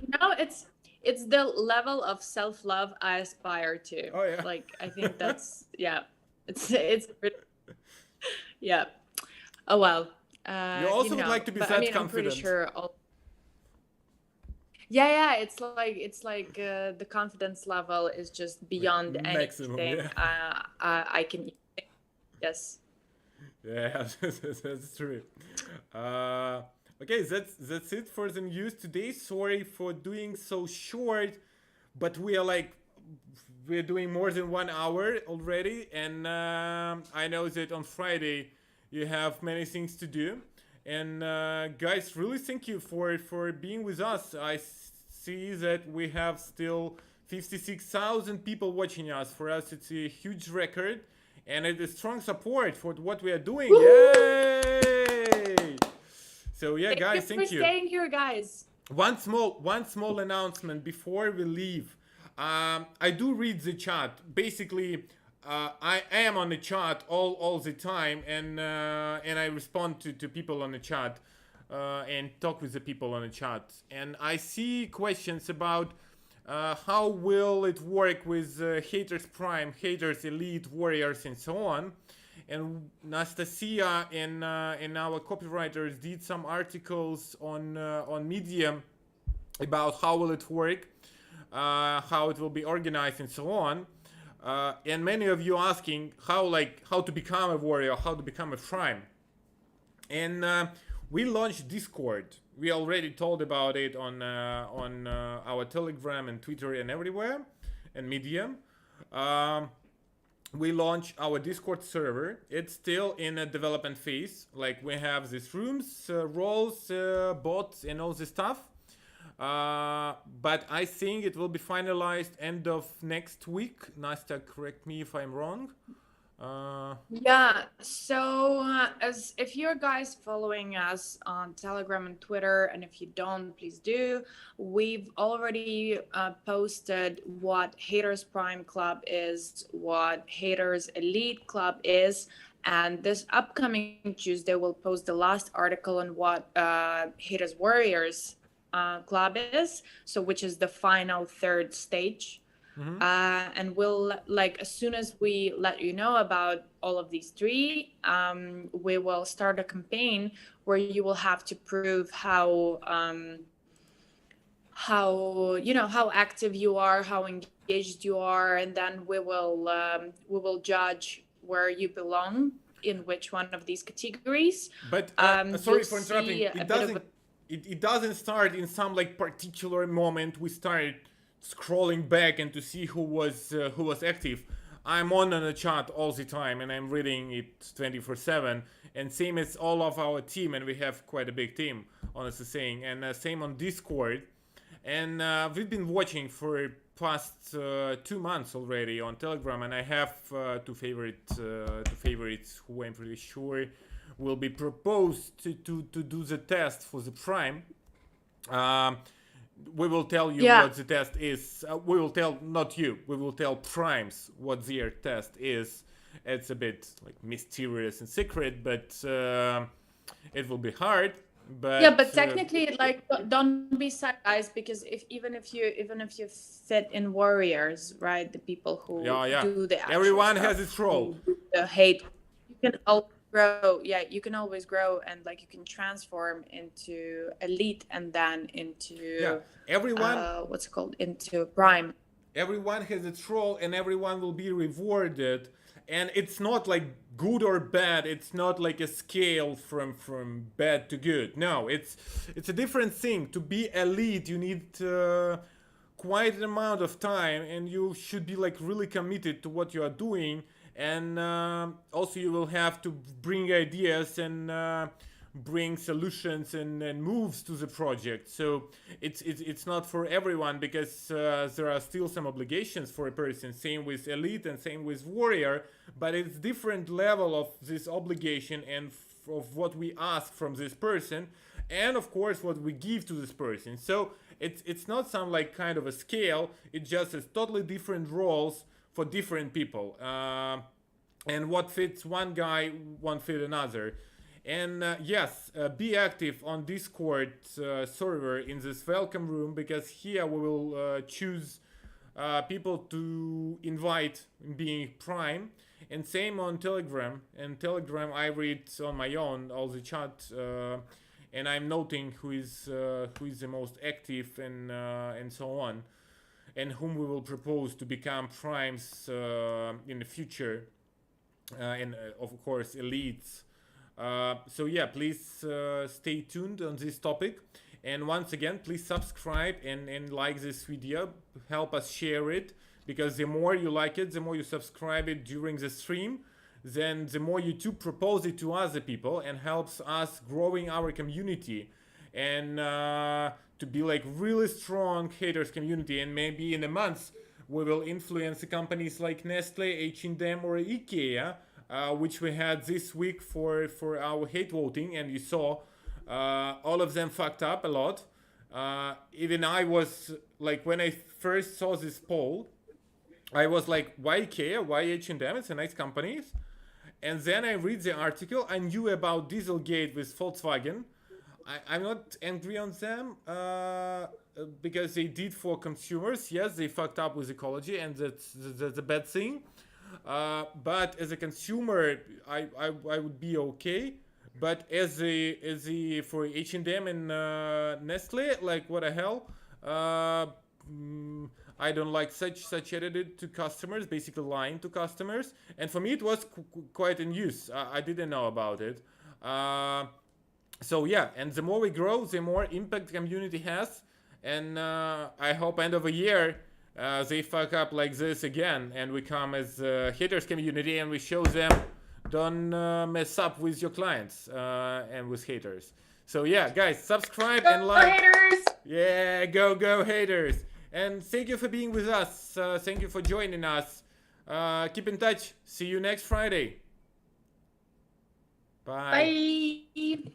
Speaker 1: it's the level of self-love I aspire to.
Speaker 2: Oh yeah.
Speaker 1: Like I think that's it's yeah. Oh well.
Speaker 2: You also would like to be that confident.
Speaker 1: I'm pretty sure Yeah, the confidence level is just
Speaker 2: Like
Speaker 1: beyond
Speaker 2: maximum,
Speaker 1: anything
Speaker 2: yeah.
Speaker 1: I can. Yes.
Speaker 2: Yeah, that's true. Uh, okay, that's it for the news today. Sorry for doing so short, but we're doing more than 1 hour already, and I know that on Friday you have many things to do. And guys, really thank you for being with us. I see that we have still 56,000 people watching us. For us, it's a huge record, and it is strong support for what we are doing.
Speaker 1: Woo!
Speaker 2: Yay! So yeah,
Speaker 1: Thank you
Speaker 2: guys,
Speaker 1: for
Speaker 2: thank you.
Speaker 1: staying here, guys.
Speaker 2: One small announcement before we leave. I do read the chat. Basically, I am on the chat all the time, and I respond to people on the chat, and talk with the people on the chat. And I see questions about how will it work with haters prime, haters elite, warriors, and so on. And Nastasia and our copywriters did some articles on Medium about how will it work, how it will be organized, and so on. And many of you asking how to become a warrior, how to become a prime. And we launched Discord. We already told about it on our Telegram and Twitter and everywhere, and Medium. We launched our Discord server. It's still in a development phase. Like, we have these rooms, roles, bots, and all this stuff. But I think it will be finalized end of next week. Nastya, correct me if I'm wrong.
Speaker 1: Yeah, so as if you're guys following us on Telegram and Twitter, and if you don't, please do. We've already posted what Haters Prime Club is, what Haters Elite Club is, and this upcoming Tuesday we'll post the last article on what Haters Warriors Club is, so which is the final third stage. And we'll, like, as soon as we let you know about all of these three, we will start a campaign where you will have to prove how active you are, how engaged you are, and then we will judge where you belong in which one of these categories.
Speaker 2: But sorry for interrupting. It doesn't start in some like particular moment. We started scrolling back and to see who was active. I'm on the chat all the time, and I'm reading it 24/7. And same as all of our team, and we have quite a big team, honestly saying. And same on Discord. And we've been watching for past 2 months already on Telegram, and I have two favorites who I'm pretty sure will be proposed to do the test for the Prime. We will tell you what the test is. We will tell, not you, we will tell primes what their test is. It's a bit like mysterious and secret, but it will be hard. But
Speaker 1: technically, like, don't be sad, guys, because even if you fit in warriors, right, the people who do the actual
Speaker 2: everyone
Speaker 1: stuff,
Speaker 2: has its role.
Speaker 1: The hate, you can always grow. Yeah, you can always grow, and like you can transform into elite and then into
Speaker 2: everyone.
Speaker 1: What's it called? Into prime.
Speaker 2: Everyone has its role, and everyone will be rewarded. And it's not like good or bad. It's not like a scale from bad to good. No, it's a different thing. To be elite, you need quite an amount of time, and you should be like really committed to what you are doing. And also you will have to bring ideas and bring solutions and moves to the project. So it's not for everyone, because there are still some obligations for a person. Same with elite and same with warrior, but it's different level of this obligation and of what we ask from this person, and of course what we give to this person. So it's not some like kind of a scale. It just has totally different roles for different people, and what fits one guy won't fit another. And yes, be active on Discord server in this welcome room, because here we will choose people to invite being prime. And same on Telegram. And Telegram I read on my own all the chat. and I'm noting who is the most active and so on, and whom we will propose to become primes in the future, and of course elites. So yeah, please stay tuned on this topic. And once again, please subscribe and like this video. Help us share it, because the more you like it, the more you subscribe it during the stream, then the more YouTube propose it to other people and helps us growing our community and to be like really strong haters community. And maybe in a month we will influence the companies like Nestle, H&M, or IKEA, which we had this week for our hate voting, and you saw all of them fucked up a lot. Even I was like, when I first saw this poll, I was like, why IKEA? Why H&M? It's a nice companies. And then I read the article. I knew about Dieselgate with Volkswagen. I'm not angry on them because they did for consumers. Yes, they fucked up with ecology, and that's a bad thing. But as a consumer, I would be okay. But as a for H&M and Nestle, like what the hell? I don't like such attitude to customers, basically lying to customers. And for me, it was quite in use. I didn't know about it. So yeah, and the more we grow, the more impact community has. And I hope end of a year they fuck up like this again, and we come as haters community, and we show them don't mess up with your clients and with haters. So yeah, guys, subscribe and like.
Speaker 1: Haters!
Speaker 2: Yeah, go haters. And thank you for being with us. Thank you for joining us. Keep in touch. See you next Friday. Bye.
Speaker 1: Bye.